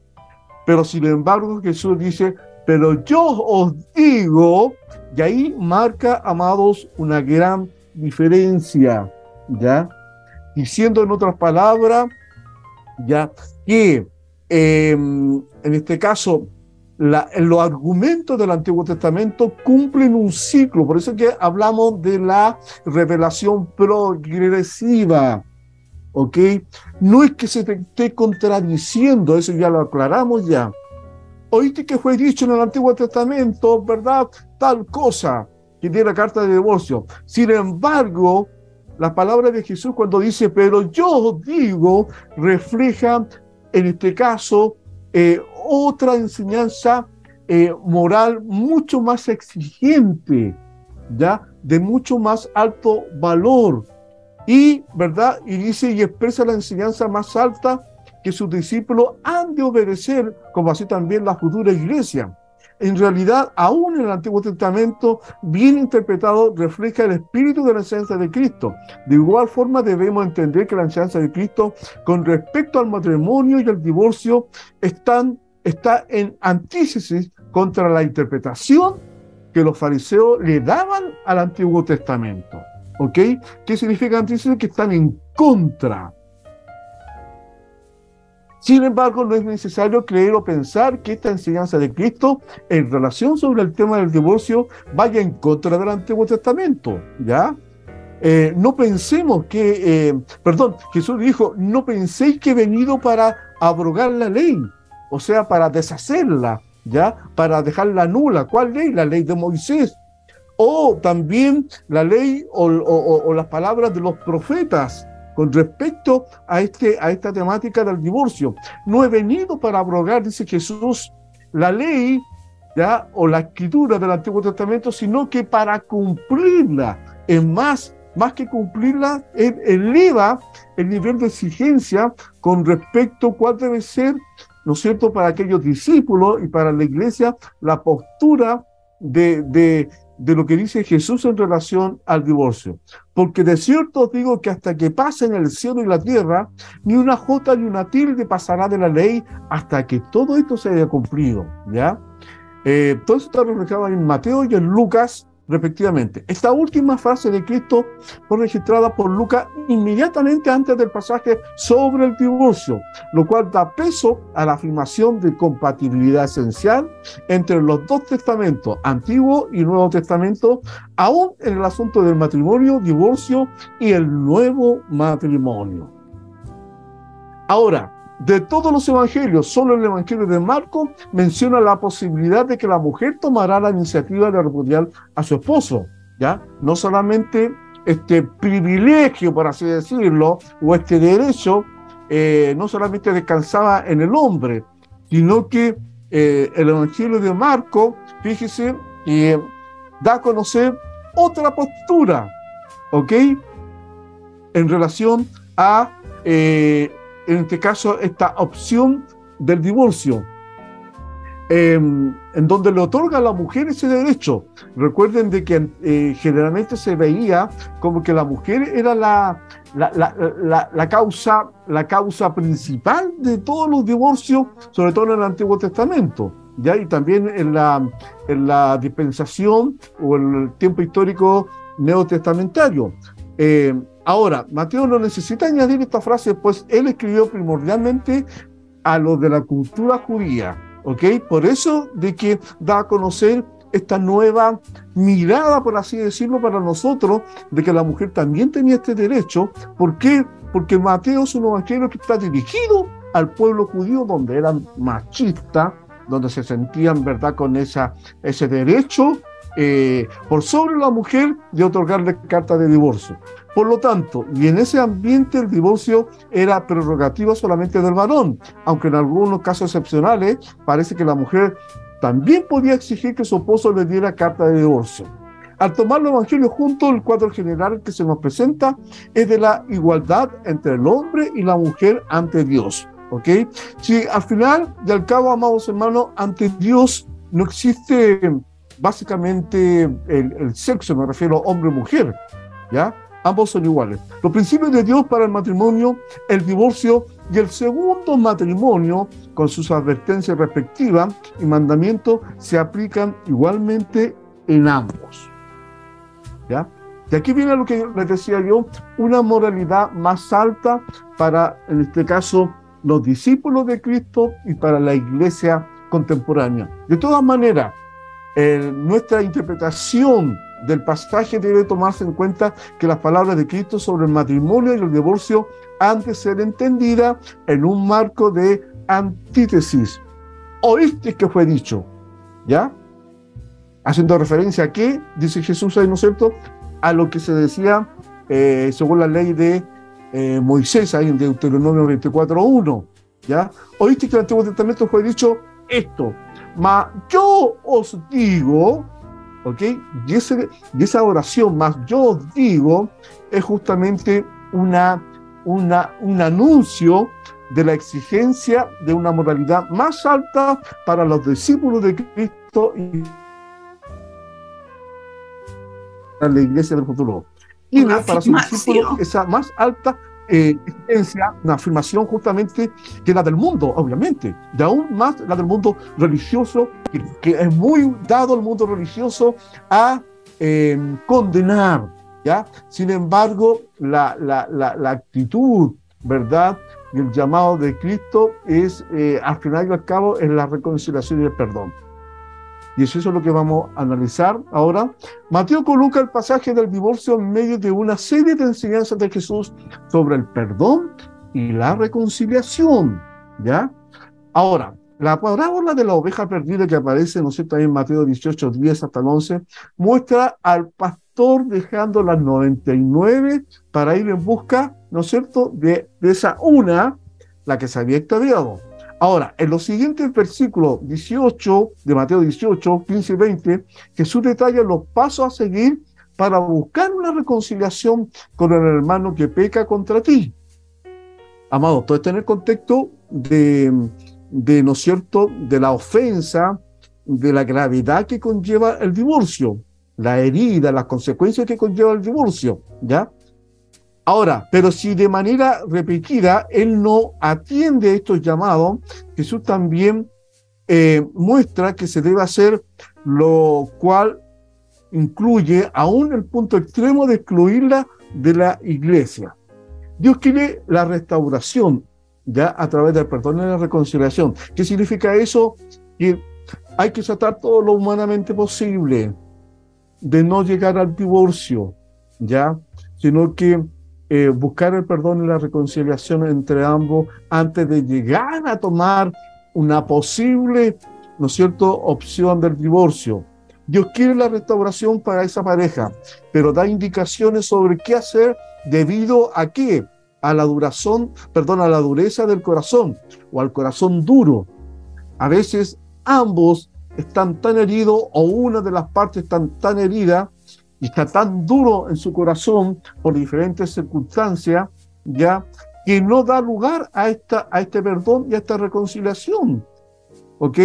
pero sin embargo Jesús dice, pero yo os digo, y ahí marca, amados, una gran diferencia, ¿ya? Diciendo en otras palabras, ya que en este caso los argumentos del Antiguo Testamento cumplen un ciclo, por eso es que hablamos de la revelación progresiva, ¿ok? No es que se te esté contradiciendo, eso ya lo aclaramos ya. Oíste que fue dicho en el Antiguo Testamento, ¿verdad? Tal cosa, que tiene la carta de divorcio. Sin embargo, las palabras de Jesús cuando dice, pero yo os digo, reflejan en este caso otra enseñanza moral mucho más exigente, ¿ya? De mucho más alto valor. Y, ¿verdad? Y dice y expresa la enseñanza más alta que sus discípulos han de obedecer, como así también la futura iglesia. En realidad, aún en el Antiguo Testamento, bien interpretado, refleja el espíritu de la enseñanza de Cristo. De igual forma, debemos entender que la enseñanza de Cristo con respecto al matrimonio y al divorcio está en antítesis contra la interpretación que los fariseos le daban al Antiguo Testamento. ¿Ok? ¿Qué significa antítesis? Que están en contra. Sin embargo, no es necesario creer o pensar que esta enseñanza de Cristo en relación sobre el tema del divorcio vaya en contra del Antiguo Testamento, ¿ya? No pensemos que, Jesús dijo, no penséis que he venido para abrogar la ley, o sea, para deshacerla, ¿ya? Para dejarla nula. ¿Cuál ley? La ley de Moisés. O también la ley o las palabras de los profetas, con respecto a esta temática del divorcio. No he venido para abrogar, dice Jesús, la ley, ¿ya? O la escritura del Antiguo Testamento, sino que para cumplirla. Es más que cumplirla, él eleva el nivel de exigencia con respecto a cuál debe ser, ¿no es cierto?, para aquellos discípulos y para la iglesia, la postura de lo que dice Jesús en relación al divorcio. Porque de cierto os digo que hasta que pasen el cielo y la tierra, ni una jota ni una tilde pasará de la ley hasta que todo esto se haya cumplido, ¿ya? Todo eso está reflejado en Mateo y en Lucas, respectivamente. Esta última frase de Cristo fue registrada por Lucas inmediatamente antes del pasaje sobre el divorcio, lo cual da peso a la afirmación de compatibilidad esencial entre los dos testamentos, Antiguo y Nuevo Testamento, aún en el asunto del matrimonio, divorcio y el nuevo matrimonio. Ahora, de todos los evangelios, solo el evangelio de Marcos menciona la posibilidad de que la mujer tomará la iniciativa de repudiar a su esposo, ¿ya? No solamente este privilegio, por así decirlo, o este derecho, no solamente descansaba en el hombre, sino que el evangelio de Marcos, fíjese, da a conocer otra postura, ¿ok? En relación a, en este caso, esta opción del divorcio, en donde le otorga a la mujer ese derecho. Recuerden de que generalmente se veía como que la mujer era la causa principal de todos los divorcios, sobre todo en el Antiguo Testamento, ¿ya? Y también en la dispensación o en el tiempo histórico neotestamentario. Ahora, Mateo no necesita añadir esta frase, pues él escribió primordialmente a los de la cultura judía, ¿ok? Por eso de que da a conocer esta nueva mirada, por así decirlo, para nosotros, de que la mujer también tenía este derecho. ¿Por qué? Porque Mateo es un evangelio que está dirigido al pueblo judío, donde eran machistas, donde se sentían, ¿verdad?, con ese derecho por sobre la mujer de otorgarle carta de divorcio. Por lo tanto, y en ese ambiente el divorcio era prerrogativa solamente del varón, aunque en algunos casos excepcionales parece que la mujer también podía exigir que su esposo le diera carta de divorcio. Al tomar los evangelios juntos, el cuadro general que se nos presenta es de la igualdad entre el hombre y la mujer ante Dios, ¿ok? Si al final y al cabo, amados hermanos, ante Dios no existe básicamente el sexo, me refiero hombre o mujer, ¿ya? Ambos son iguales. Los principios de Dios para el matrimonio, el divorcio y el segundo matrimonio, con sus advertencias respectivas y mandamientos, se aplican igualmente en ambos, ¿ya? Y aquí viene lo que les decía yo, una moralidad más alta para, en este caso, los discípulos de Cristo y para la iglesia contemporánea. De todas maneras, nuestra interpretación del pasaje debe tomarse en cuenta que las palabras de Cristo sobre el matrimonio y el divorcio han de ser entendidas en un marco de antítesis. Oíste que fue dicho, ¿ya? Haciendo referencia a qué, dice Jesús ahí, ¿no es cierto?, a lo que se decía según la ley de Moisés, ahí en Deuteronomio 24:1, ¿ya? Oíste que en el Antiguo Testamento fue dicho esto, mas yo os digo, ¿ok? Y esa oración, más yo os digo, es justamente un anuncio de la exigencia de una moralidad más alta para los discípulos de Cristo y para la iglesia del futuro. Y para sus discípulos, esa más alta exigencia, una afirmación justamente que la del mundo, obviamente, y aún más la del mundo religioso, que es muy dado al mundo religioso a condenar, ¿ya? Sin embargo, la actitud, ¿verdad?, y el llamado de Cristo es, al final y al cabo, es la reconciliación y el perdón. Y eso es lo que vamos a analizar ahora. Mateo coloca el pasaje del divorcio en medio de una serie de enseñanzas de Jesús sobre el perdón y la reconciliación, ¿ya? Ahora, la parábola de la oveja perdida que aparece, ¿no es cierto?, en Mateo 18:10 hasta el 11, muestra al pastor dejando las 99 para ir en busca, ¿no es cierto?, de esa una, la que se había extraviado. Ahora, en los siguientes versículos 18 de Mateo 18, 15 y 20, Jesús detalla los pasos a seguir para buscar una reconciliación con el hermano que peca contra ti. Amados, todo esto en el contexto de, ¿no es cierto?, de la ofensa, de la gravedad que conlleva el divorcio, la herida, las consecuencias que conlleva el divorcio, ¿ya? Ahora, pero si de manera repetida él no atiende a estos llamados, Jesús también muestra que se debe hacer, lo cual incluye aún el punto extremo de excluirla de la iglesia. Dios quiere la restauración, ya, a través del perdón y la reconciliación. ¿Qué significa eso? Que hay que tratar todo lo humanamente posible de no llegar al divorcio, ya, sino que buscar el perdón y la reconciliación entre ambos antes de llegar a tomar una posible, ¿no es cierto?, opción del divorcio. Dios quiere la restauración para esa pareja, pero da indicaciones sobre qué hacer debido a qué, a la a la dureza del corazón o al corazón duro. A veces ambos están tan heridos o una de las partes está tan herida y está tan duro en su corazón por diferentes circunstancias, ya, que no da lugar a este perdón y a esta reconciliación. ¿Ok?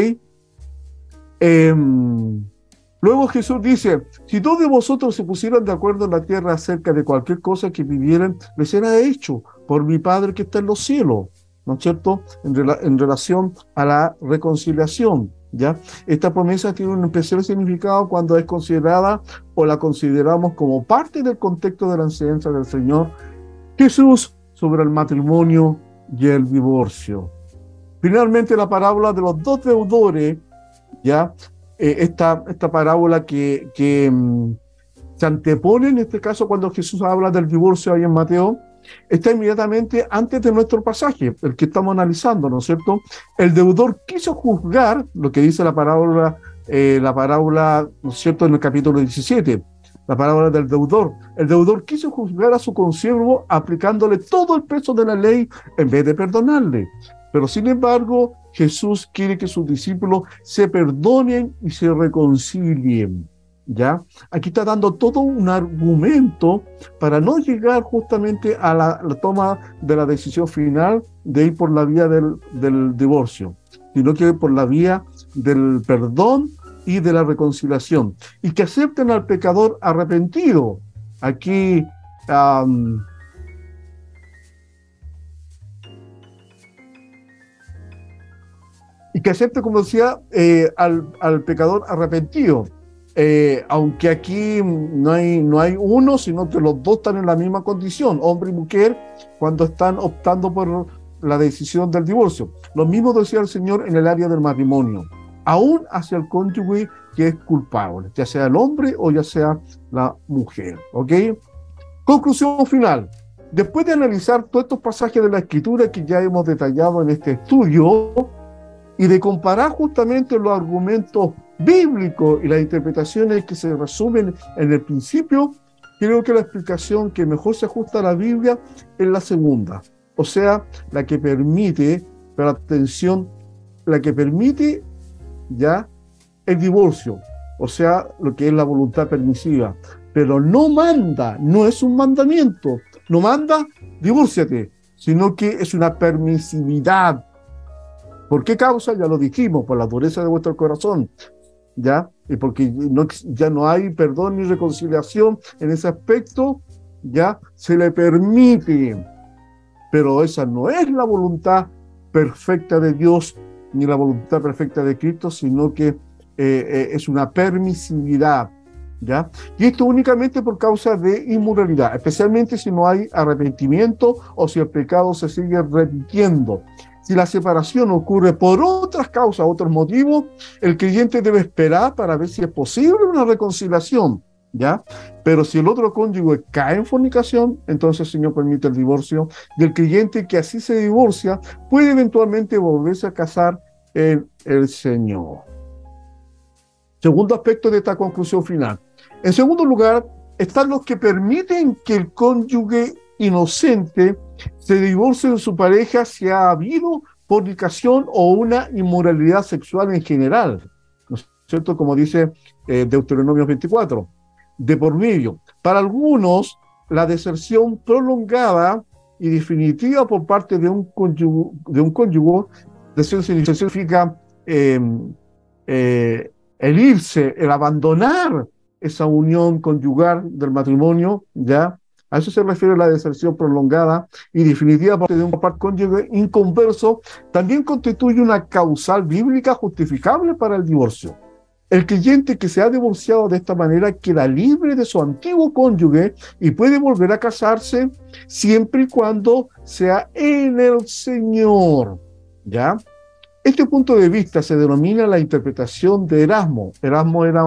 Luego Jesús dice, si dos de vosotros se pusieran de acuerdo en la tierra acerca de cualquier cosa que pidieran, les será hecho por mi Padre que está en los cielos, ¿no es cierto? En relación a la reconciliación, ¿ya? Esta promesa tiene un especial significado cuando es considerada o la consideramos como parte del contexto de la enseñanza del Señor Jesús sobre el matrimonio y el divorcio. Finalmente, la parábola de los dos deudores, ¿ya? Esta parábola que se antepone en este caso cuando Jesús habla del divorcio ahí en Mateo, está inmediatamente antes de nuestro pasaje, el que estamos analizando, ¿no es cierto? El deudor quiso juzgar, lo que dice la parábola, ¿no es cierto?, en el capítulo 17, la parábola del deudor. El deudor quiso juzgar a su consiervo aplicándole todo el peso de la ley en vez de perdonarle. Pero sin embargo, Jesús quiere que sus discípulos se perdonen y se reconcilien, ¿ya? Aquí está dando todo un argumento para no llegar justamente a la toma de la decisión final de ir por la vía del divorcio, sino que por la vía del perdón y de la reconciliación, y que acepten al pecador arrepentido. Aquí y que acepte, como decía, al pecador arrepentido. Aunque aquí no hay uno, sino que los dos están en la misma condición, hombre y mujer, cuando están optando por la decisión del divorcio. Lo mismo decía el Señor en el área del matrimonio, aún hacia el cónyuge que es culpable, ya sea el hombre o ya sea la mujer. ¿Ok? Conclusión final. Después de analizar todos estos pasajes de la Escritura que ya hemos detallado en este estudio, y de comparar justamente los argumentos bíblicos y las interpretaciones que se resumen en el principio, creo que la explicación que mejor se ajusta a la Biblia es la segunda, o sea, la que permite, pero atención, la que permite ya el divorcio, o sea, lo que es la voluntad permisiva, pero no manda, no es un mandamiento, no manda, divórciate, sino que es una permisividad. ¿Por qué causa? Ya lo dijimos, por la dureza de vuestro corazón, ¿ya? Y porque ya no hay perdón ni reconciliación en ese aspecto, ya se le permite, pero esa no es la voluntad perfecta de Dios, ni la voluntad perfecta de Cristo, sino que es una permisividad, ¿ya? Y esto únicamente por causa de inmoralidad, especialmente si no hay arrepentimiento o si el pecado se sigue repitiendo. Si la separación ocurre por otras causas, otros motivos, el creyente debe esperar para ver si es posible una reconciliación, ¿ya? Pero si el otro cónyuge cae en fornicación, entonces el Señor permite el divorcio, y el creyente que así se divorcia puede eventualmente volverse a casar en el Señor. Segundo aspecto de esta conclusión final. En segundo lugar, están los que permiten que el cónyuge inocente se divorcie de su pareja si ha habido fornicación o una inmoralidad sexual en general, ¿no es cierto? Como dice Deuteronomio 24, de por medio. Para algunos, la deserción prolongada y definitiva por parte de un cónyuge, deserción significa el irse, el abandonar esa unión conyugal del matrimonio, ¿ya? A eso se refiere la deserción prolongada y definitiva por parte de un cónyuge inconverso, también constituye una causal bíblica justificable para el divorcio. El creyente que se ha divorciado de esta manera queda libre de su antiguo cónyuge y puede volver a casarse siempre y cuando sea en el Señor, ¿ya? Este punto de vista se denomina la interpretación de Erasmo. Erasmo era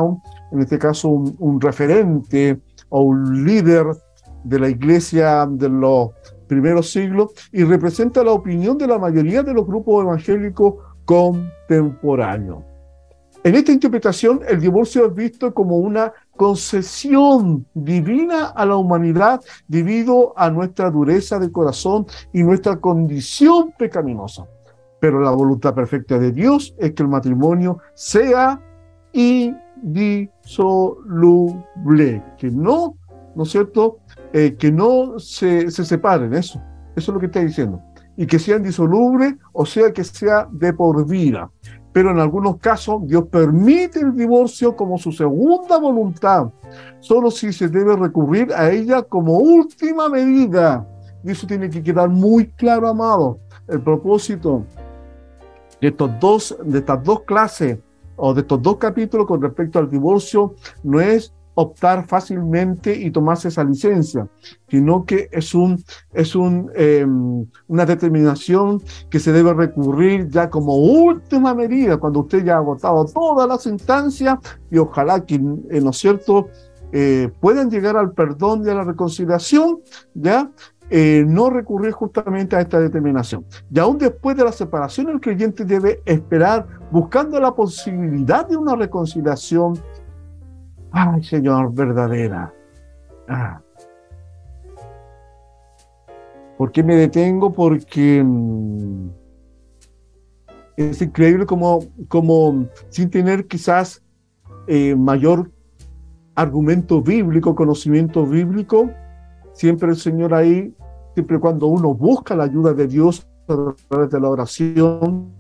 en este caso un referente o un líder de la iglesia de los primeros siglos y representa la opinión de la mayoría de los grupos evangélicos contemporáneos. En esta interpretación, el divorcio es visto como una concesión divina a la humanidad debido a nuestra dureza de corazón y nuestra condición pecaminosa. Pero la voluntad perfecta de Dios es que el matrimonio sea indisoluble, que no, ¿no es cierto?, que no se separen, eso es lo que está diciendo, y que sea indisoluble, o sea, que sea de por vida. Pero en algunos casos Dios permite el divorcio como su segunda voluntad, solo si se debe recurrir a ella como última medida. Y eso tiene que quedar muy claro, amado. El propósito de estas dos clases o de estos dos capítulos con respecto al divorcio no es optar fácilmente y tomarse esa licencia, sino que es una determinación que se debe recurrir ya como última medida, cuando usted ya ha agotado todas las instancias, y ojalá que, ¿no es cierto?, puedan llegar al perdón y a la reconciliación, ya, no recurrir justamente a esta determinación. Y aún después de la separación, el creyente debe esperar buscando la posibilidad de una reconciliación, ay, Señor, verdadera. ¿Por qué me detengo? Porque es increíble como sin tener quizás mayor argumento bíblico, conocimiento bíblico, siempre el Señor ahí, siempre cuando uno busca la ayuda de Dios a través de la oración,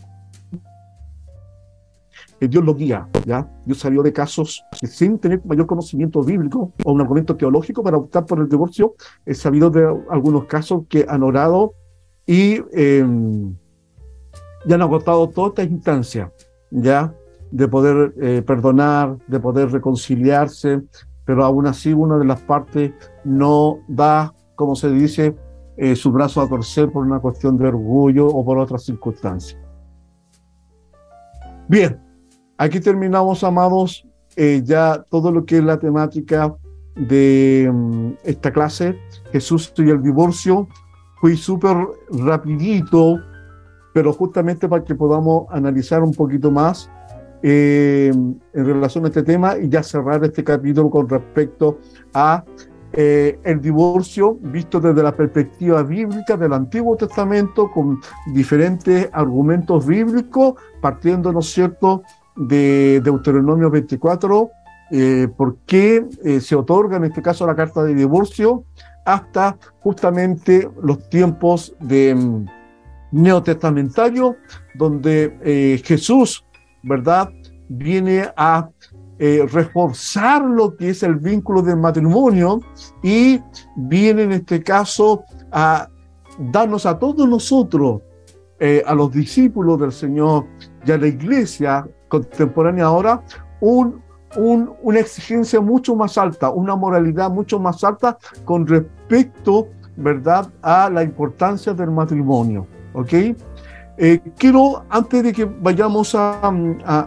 Dios lo guía, ¿ya? Dios salió de casos que sin tener mayor conocimiento bíblico o un argumento teológico para optar por el divorcio. He sabido de algunos casos que han orado y han agotado todas estas instancias, ¿ya?, de poder perdonar, de poder reconciliarse, pero aún así una de las partes no da, como se dice, su brazo a torcer por una cuestión de orgullo o por otras circunstancias. Bien. Aquí terminamos, amados, ya todo lo que es la temática de esta clase, Jesús y el divorcio. Fui súper rapidito, pero justamente para que podamos analizar un poquito más en relación a este tema y ya cerrar este capítulo con respecto a el divorcio visto desde la perspectiva bíblica del Antiguo Testamento, con diferentes argumentos bíblicos, partiendo, ¿no es cierto?, de Deuteronomio 24, por qué se otorga en este caso la carta de divorcio, hasta justamente los tiempos de neotestamentario, donde Jesús, ¿verdad?, viene a reforzar lo que es el vínculo del matrimonio y viene en este caso a darnos a todos nosotros, a los discípulos del Señor y a la iglesia contemporánea ahora, una exigencia mucho más alta, una moralidad mucho más alta con respecto, ¿verdad?, a la importancia del matrimonio. ¿Ok? Quiero, antes de que vayamos a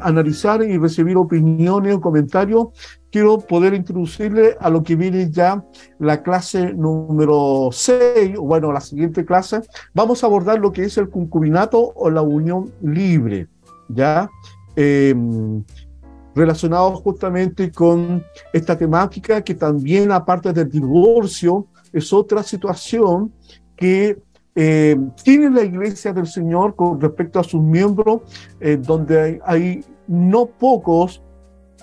analizar y recibir opiniones o comentarios, quiero poder introducirle a lo que viene ya la clase número 6, o bueno, la siguiente clase. Vamos a abordar lo que es el concubinato o la unión libre, ¿ya? Relacionado justamente con esta temática que también, aparte del divorcio, es otra situación que tiene la Iglesia del Señor con respecto a sus miembros, donde hay no pocos,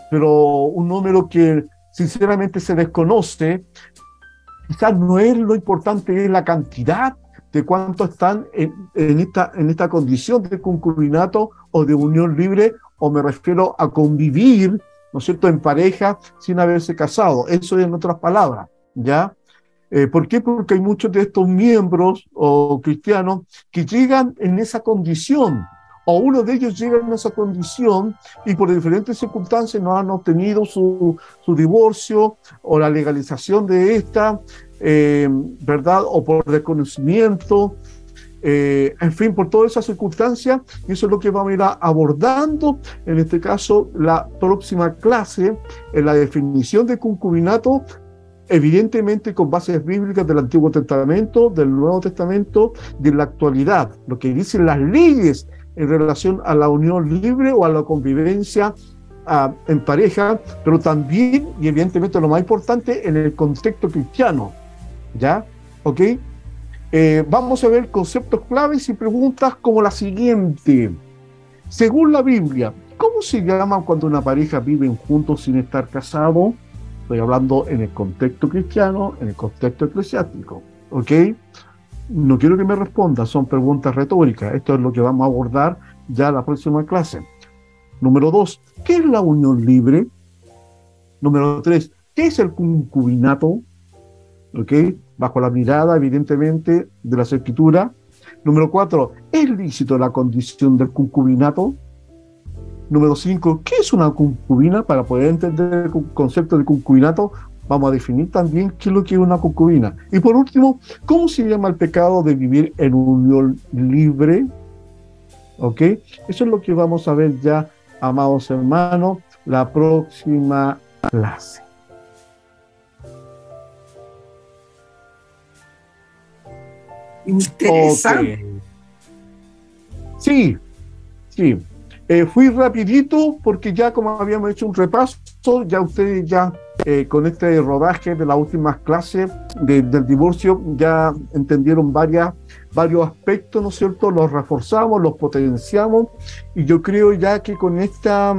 pero un número que sinceramente se desconoce. Quizás no es lo importante, es la cantidad de cuántos están en esta condición de concubinato o de unión libre, o me refiero a convivir, ¿no es cierto?, en pareja sin haberse casado. Eso es en otras palabras, ¿ya? ¿Por qué? Porque hay muchos de estos miembros o cristianos que llegan en esa condición, o uno de ellos llega en esa condición y por diferentes circunstancias no han obtenido su divorcio o la legalización de esta, ¿verdad? O por desconocimiento, en fin, por todas esas circunstancias. Y eso es lo que vamos a ir abordando en este caso la próxima clase, en la definición de concubinato, evidentemente con bases bíblicas del Antiguo Testamento, del Nuevo Testamento, de la actualidad, lo que dicen las leyes en relación a la unión libre o a la convivencia en pareja, pero también, y evidentemente lo más importante, en el contexto cristiano, ¿ya? ¿Ok? Vamos a ver conceptos claves y preguntas como la siguiente. Según la Biblia, ¿cómo se llama cuando una pareja vive juntos sin estar casados? Estoy hablando en el contexto cristiano, en el contexto eclesiástico, ¿ok? No quiero que me responda, son preguntas retóricas. Esto es lo que vamos a abordar ya en la próxima clase. Número 2, ¿qué es la unión libre? Número 3, ¿qué es el concubinato? ¿Ok? Bajo la mirada, evidentemente, de las Escrituras. Número 4, ¿es lícito la condición del concubinato? Número 5, ¿qué es una concubina? Para poder entender el concepto de concubinato, vamos a definir también qué es lo que es una concubina. Y por último, ¿cómo se llama el pecado de vivir en unión libre? ¿Ok? Eso es lo que vamos a ver ya, amados hermanos, la próxima clase. Interesante. Okay. Sí, sí. Fui rapidito porque ya como habíamos hecho un repaso, ya ustedes ya con este rodaje de las últimas clases del divorcio ya entendieron varios aspectos, ¿no es cierto? Los reforzamos, los potenciamos y yo creo ya que con esta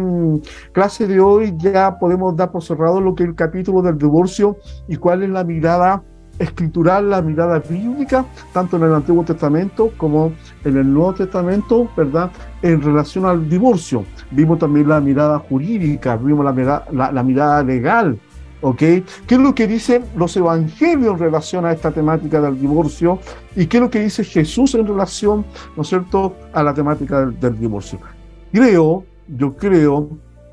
clase de hoy ya podemos dar por cerrado lo que es el capítulo del divorcio y cuál es la mirada escritural, la mirada bíblica, tanto en el Antiguo Testamento como en el Nuevo Testamento, ¿verdad? En relación al divorcio. Vimos también la mirada jurídica, vimos la mirada legal, ¿ok? ¿Qué es lo que dicen los evangelios en relación a esta temática del divorcio? ¿Y qué es lo que dice Jesús en relación, ¿no es cierto?, a la temática del divorcio? Yo creo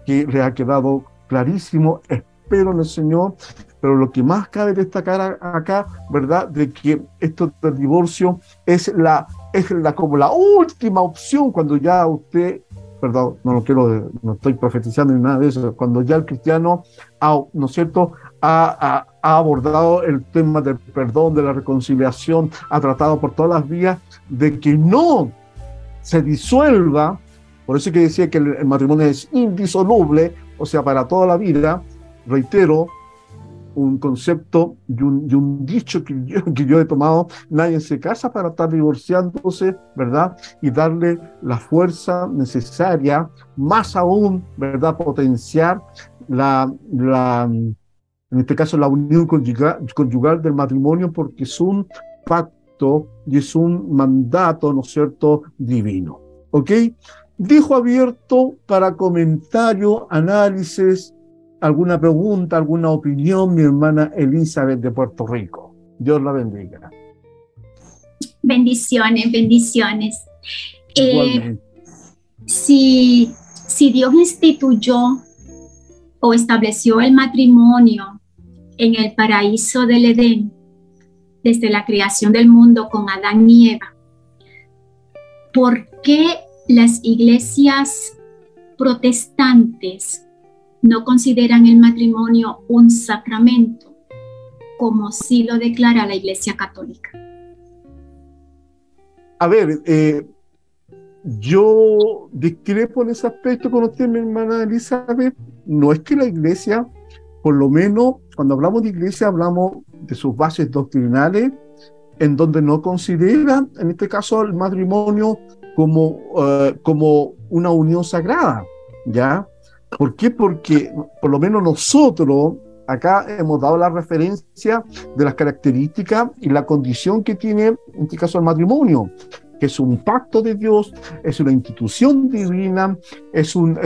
que les ha quedado clarísimo, espero en el Señor, pero lo que más cabe destacar acá, ¿verdad?, de que esto del divorcio es como la última opción cuando ya usted, perdón, no estoy profetizando ni nada de eso, cuando ya el cristiano, ¿no es cierto?, ha abordado el tema del perdón, de la reconciliación, ha tratado por todas las vías de que no se disuelva. Por eso que decía que el matrimonio es indisoluble, o sea, para toda la vida. Reitero, un concepto y un dicho que yo he tomado: nadie se casa para estar divorciándose, ¿verdad? Y darle la fuerza necesaria, más aún, ¿verdad? Potenciar en este caso, la unión conyugal del matrimonio, porque es un pacto y es un mandato, ¿no es cierto?, divino. ¿Ok? Dejo abierto para comentario, análisis, alguna pregunta, alguna opinión, mi hermana Elizabeth de Puerto Rico. Dios la bendiga. Bendiciones, bendiciones. Igualmente. Si Dios instituyó o estableció el matrimonio en el paraíso del Edén, desde la creación del mundo con Adán y Eva, ¿por qué las iglesias protestantes no consideran el matrimonio un sacramento, como sí lo declara la Iglesia Católica? A ver, yo discrepo en ese aspecto con usted, mi hermana Elizabeth. No es que la Iglesia, por lo menos cuando hablamos de Iglesia, hablamos de sus bases doctrinales, en donde no consideran, en este caso, el matrimonio como una unión sagrada, ¿ya? ¿Por qué? Porque por lo menos nosotros acá hemos dado la referencia de las características y la condición que tiene, en este caso, el matrimonio, que es un pacto de Dios, es una institución divina, es un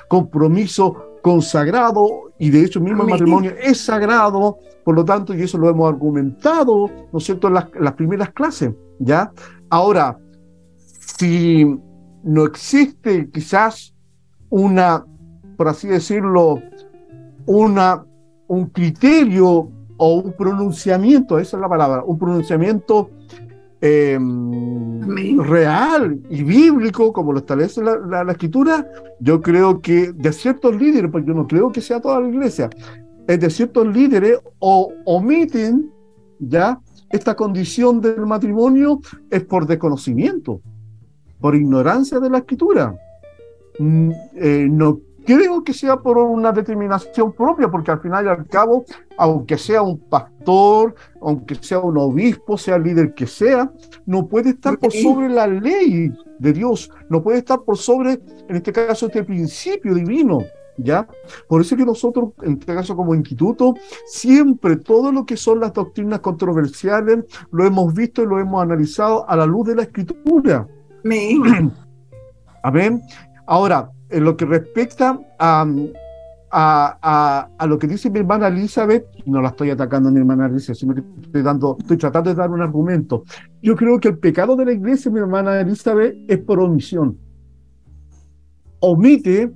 compromiso consagrado, y de hecho mismo el matrimonio es sagrado. Por lo tanto, y eso lo hemos argumentado, ¿no es cierto?, en las primeras clases, ¿ya? Ahora, si no existe quizás por así decirlo, un criterio o un pronunciamiento, esa es la palabra, un pronunciamiento Amén. real y bíblico, como lo establece la Escritura, yo creo que de ciertos líderes, porque yo no creo que sea toda la iglesia, de ciertos líderes omiten ya esta condición del matrimonio es por desconocimiento, por ignorancia de la Escritura. No creo que sea por una determinación propia, porque al final y al cabo, aunque sea un pastor, aunque sea un obispo, sea el líder que sea, no puede estar por sobre la ley de Dios, no puede estar por sobre, en este caso, este principio divino, ¿ya? Por eso que nosotros, en este caso como instituto, siempre todo lo que son las doctrinas controversiales lo hemos visto y lo hemos analizado a la luz de la Escritura. Amén. Amén. Ahora, en lo que respecta a lo que dice mi hermana Elizabeth, no la estoy atacando a mi hermana Elizabeth, sino que estoy tratando de dar un argumento. Yo creo que el pecado de la iglesia, mi hermana Elizabeth, es por omisión. Omite,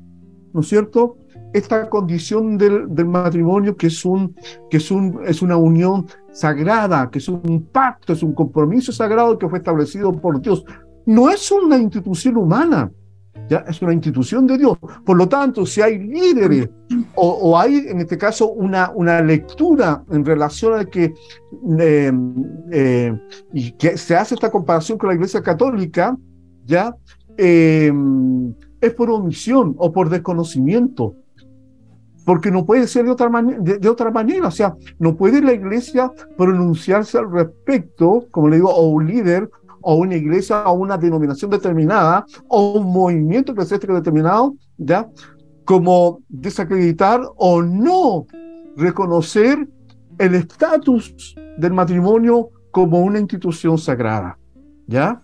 ¿no es cierto?, esta condición del matrimonio que es una unión sagrada, que es un pacto, es un compromiso sagrado que fue establecido por Dios. No es una institución humana, ya es una institución de Dios. Por lo tanto, si hay líderes o hay, en este caso, una lectura en relación a que y que se hace esta comparación con la Iglesia Católica, ya es por omisión o por desconocimiento, porque no puede ser de otra manera. O sea, no puede la Iglesia pronunciarse al respecto, como le digo, o un líder o una iglesia o una denominación determinada o un movimiento eclesiástico determinado, ¿ya?, como desacreditar o no reconocer el estatus del matrimonio como una institución sagrada, ¿ya?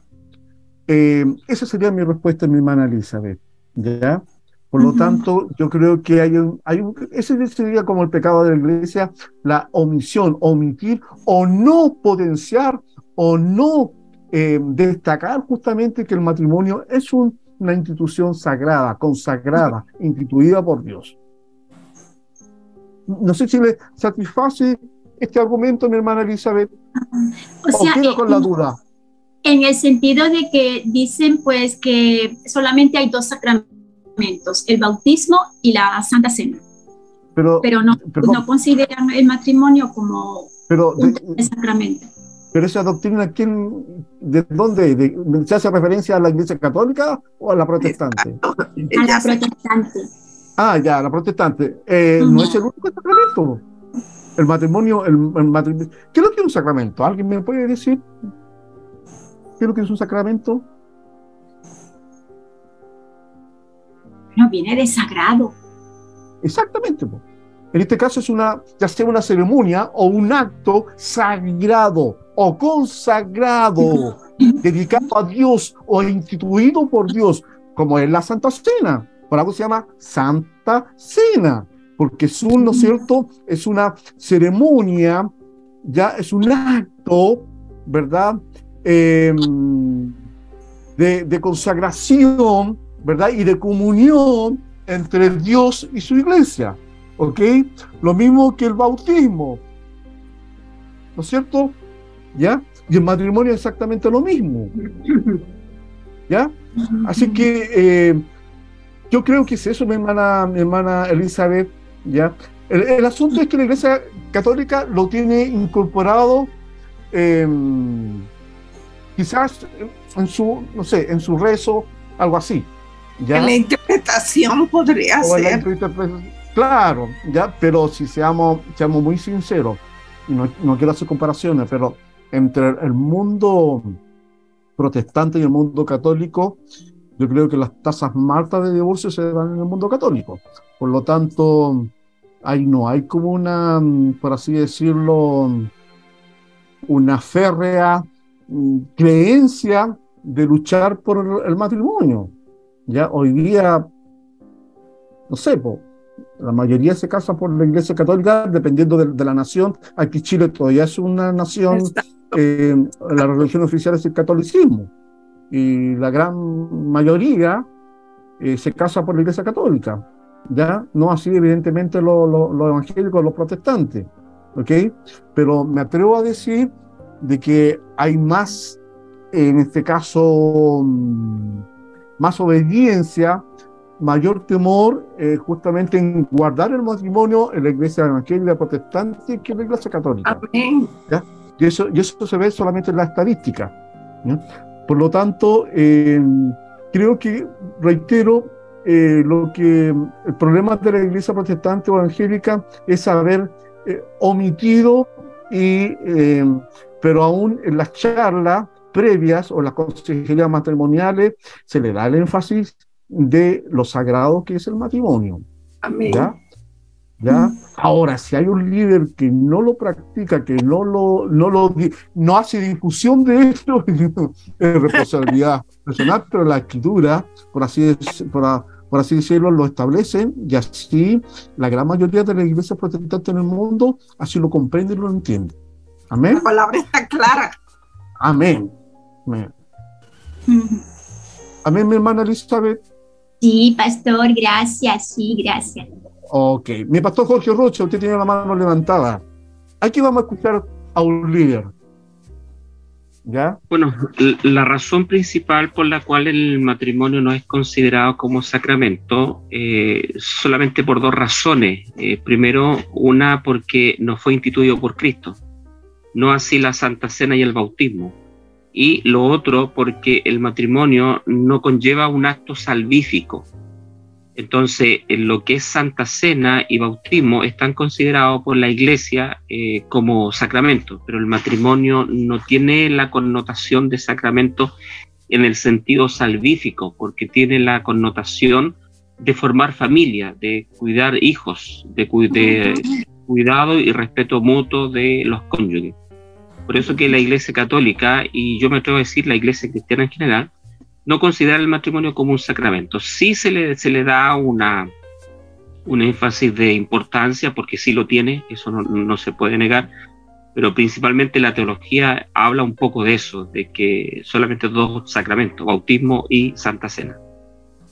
Esa sería mi respuesta, mi hermana Elizabeth, ¿ya? Por lo tanto, yo creo que ese sería como el pecado de la iglesia, la omisión, omitir o no potenciar o no destacar justamente que el matrimonio es una institución sagrada, consagrada, instituida por Dios. No sé si le satisface este argumento, mi hermana Elizabeth, o queda con la duda. En el sentido de que dicen pues que solamente hay dos sacramentos, el bautismo y la Santa Cena, pero no consideran el matrimonio como un sacramento. Pero esa doctrina, ¿de dónde? ¿Se hace referencia a la Iglesia Católica o a la protestante? A la protestante. Ah, ya, la protestante. No es el único sacramento. El matrimonio, ¿qué es lo que es un sacramento? ¿Alguien me puede decir? ¿Qué es lo que es un sacramento? No, viene de sagrado. Exactamente. En este caso es ya sea una ceremonia o un acto sagrado o consagrado, dedicado a Dios o instituido por Dios, como es la Santa Cena. Por algo se llama Santa Cena, porque ¿no es cierto? Es una ceremonia, ya es un acto, ¿verdad?, de consagración, ¿verdad?, y de comunión entre Dios y su iglesia. ¿Ok? Lo mismo que el bautismo, ¿no es cierto? ¿Ya? Y el matrimonio es exactamente lo mismo, ¿ya? Así que yo creo que es eso, mi hermana Elizabeth, ¿ya? El asunto es que la Iglesia Católica lo tiene incorporado quizás en su rezo, algo así, ¿ya? En la interpretación podría ser. Claro, ya, pero si seamos muy sinceros, y no quiero hacer comparaciones, pero entre el mundo protestante y el mundo católico, yo creo que las tasas más altas de divorcio se dan en el mundo católico. Por lo tanto, ahí no hay como una, por así decirlo, una férrea creencia de luchar por el matrimonio. Ya hoy día, no sé, la mayoría se casa por la Iglesia Católica, dependiendo de la nación. Aquí Chile todavía es una nación, la religión oficial es el catolicismo, y la gran mayoría se casa por la Iglesia Católica, ¿ya? No así, evidentemente, los evangélicos, los protestantes, ¿ok? Pero me atrevo a decir de que hay más en este caso, más obediencia, mayor temor justamente en guardar el matrimonio en la iglesia evangélica protestante que en la iglesia católica. Amén. ¿Ya? Y eso se ve solamente en la estadística, ¿ya? Por lo tanto, creo que, reitero, el problema de la iglesia protestante o evangélica es haber omitido, pero aún en las charlas previas o las consejerías matrimoniales se le da el énfasis de lo sagrado que es el matrimonio. Amén. ¿Ya? ¿Ya? Ahora, si hay un líder que no lo practica, que no hace difusión de esto, es responsabilidad personal, pero la escritura, por así decirlo, lo establecen, y así la gran mayoría de las iglesias protestantes en el mundo así lo comprende y lo entiende. Amén. La palabra está clara. Amén. Amén. Amén, mi hermana Elizabeth. Sí, pastor, gracias, sí, gracias. Ok, mi pastor Jorge Rocha, usted tiene la mano levantada. Aquí vamos a escuchar a un líder. ¿Ya? Bueno, la razón principal por la cual el matrimonio no es considerado como sacramento, solamente por dos razones. Primero, una porque no fue instituido por Cristo, no así la Santa Cena y el bautismo. Y lo otro, porque el matrimonio no conlleva un acto salvífico. Entonces, en lo que es Santa Cena y bautismo están considerados por la Iglesia como sacramento, pero el matrimonio no tiene la connotación de sacramento en el sentido salvífico, porque tiene la connotación de formar familia, de cuidar hijos, de cuidado y respeto mutuo de los cónyuges. Por eso que la Iglesia Católica, y yo me atrevo a decir la Iglesia Cristiana en general, no considera el matrimonio como un sacramento. Sí se le da un énfasis de importancia, porque sí lo tiene, eso no se puede negar, pero principalmente la teología habla un poco de eso, de que solamente dos sacramentos, bautismo y Santa Cena.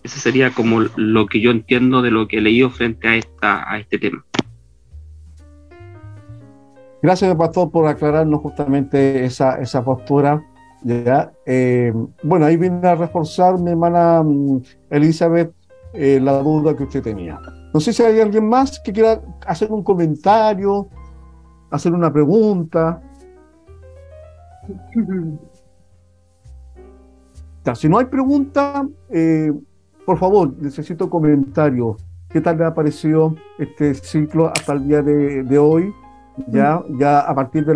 Ese sería como lo que yo entiendo de lo que he leído frente a este tema. Gracias, pastor, por aclararnos justamente esa postura. ¿Ya? Bueno, ahí viene a reforzar mi hermana Elizabeth la duda que usted tenía. No sé si hay alguien más que quiera hacer un comentario, hacer una pregunta. Ya, si no hay pregunta, por favor, necesito comentarios. ¿Qué tal le ha parecido este ciclo hasta el día de hoy? Ya a partir de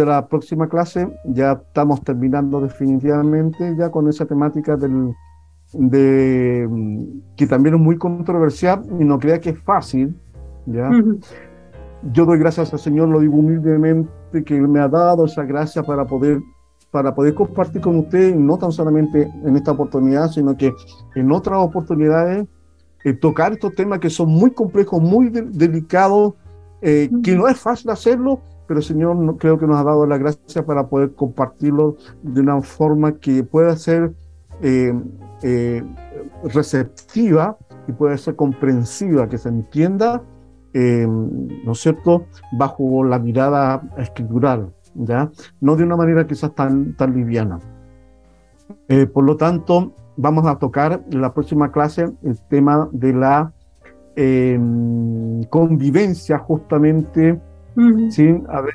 la próxima clase ya estamos terminando definitivamente ya con esa temática que también es muy controversial y no crea que es fácil, ¿ya? Yo doy gracias al Señor, lo digo humildemente, que Él me ha dado esa gracia para poder compartir con usted, no tan solamente en esta oportunidad, sino que en otras oportunidades, tocar estos temas que son muy complejos, muy delicados, que no es fácil hacerlo, pero el Señor creo que nos ha dado la gracia para poder compartirlo de una forma que pueda ser receptiva y pueda ser comprensiva, que se entienda, ¿no es cierto?, bajo la mirada escritural, ¿ya? No de una manera quizás tan liviana. Por lo tanto, vamos a tocar en la próxima clase el tema de la convivencia, justamente sin haber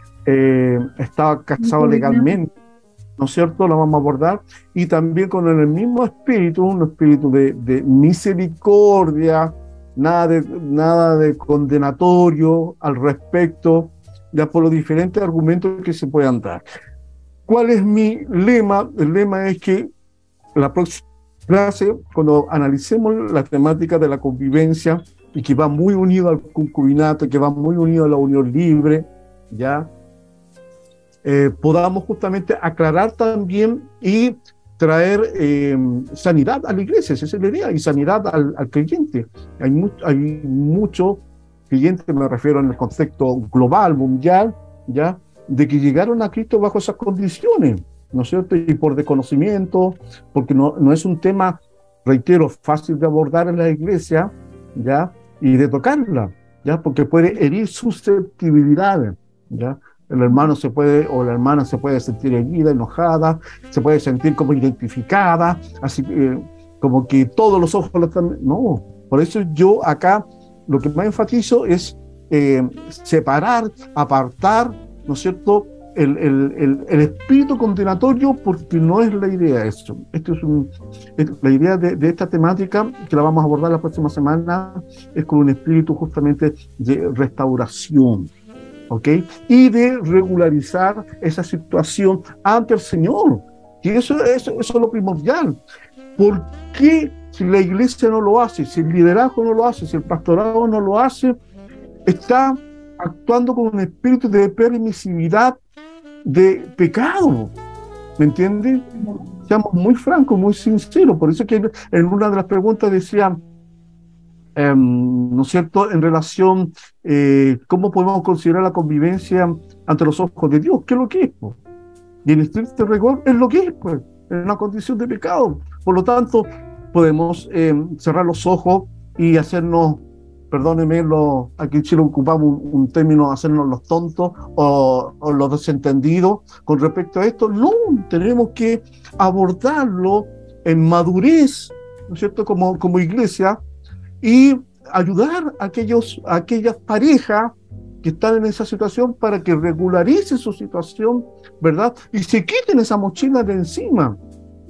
estado casado legalmente, ¿no es cierto? Lo vamos a abordar, y también con el mismo espíritu, un espíritu de misericordia, nada de condenatorio al respecto, ya por los diferentes argumentos que se puedan dar. ¿Cuál es mi lema? El lema es que la próxima clase, cuando analicemos la temática de la convivencia, y que va muy unido al concubinato, que va muy unido a la unión libre, ya podamos justamente aclarar también y traer sanidad a la iglesia, esa es la idea, y sanidad al creyente. Hay muchos creyentes, me refiero en el contexto global, mundial, ya, de que llegaron a Cristo bajo esas condiciones, ¿no es cierto? Y por desconocimiento, porque no es un tema, reitero, fácil de abordar en la iglesia, ya, y de tocarla, ya, porque puede herir susceptibilidades, ya. El hermano se puede, o la hermana se puede sentir herida, enojada, se puede sentir como identificada, así como que todos los ojos la están... No, por eso yo acá lo que más enfatizo es separar, apartar, ¿no es cierto?, el espíritu condenatorio, porque no es la idea eso. La idea de esta temática, que la vamos a abordar la próxima semana, es con un espíritu justamente de restauración, ¿ok? Y de regularizar esa situación ante el Señor. Y eso es lo primordial. ¿Por qué si la iglesia no lo hace, si el liderazgo no lo hace, si el pastorado no lo hace, está actuando con un espíritu de permisividad, de pecado? ¿Me entiendes? Seamos muy francos, muy sinceros. Por eso que en una de las preguntas decían, ¿no es cierto?, en relación, ¿cómo podemos considerar la convivencia ante los ojos de Dios? ¿Qué es lo que es? Pues? Y en estricto rigor es lo que es, pues, en una condición de pecado. Por lo tanto, podemos cerrar los ojos y hacernos, perdónenme, aquí en Chile ocupamos un término, hacernos los tontos o los desentendidos con respecto a esto. No, tenemos que abordarlo en madurez, ¿no es cierto?, como iglesia, y ayudar a aquellas parejas que están en esa situación para que regularicen su situación, ¿verdad? Y se quiten esa mochila de encima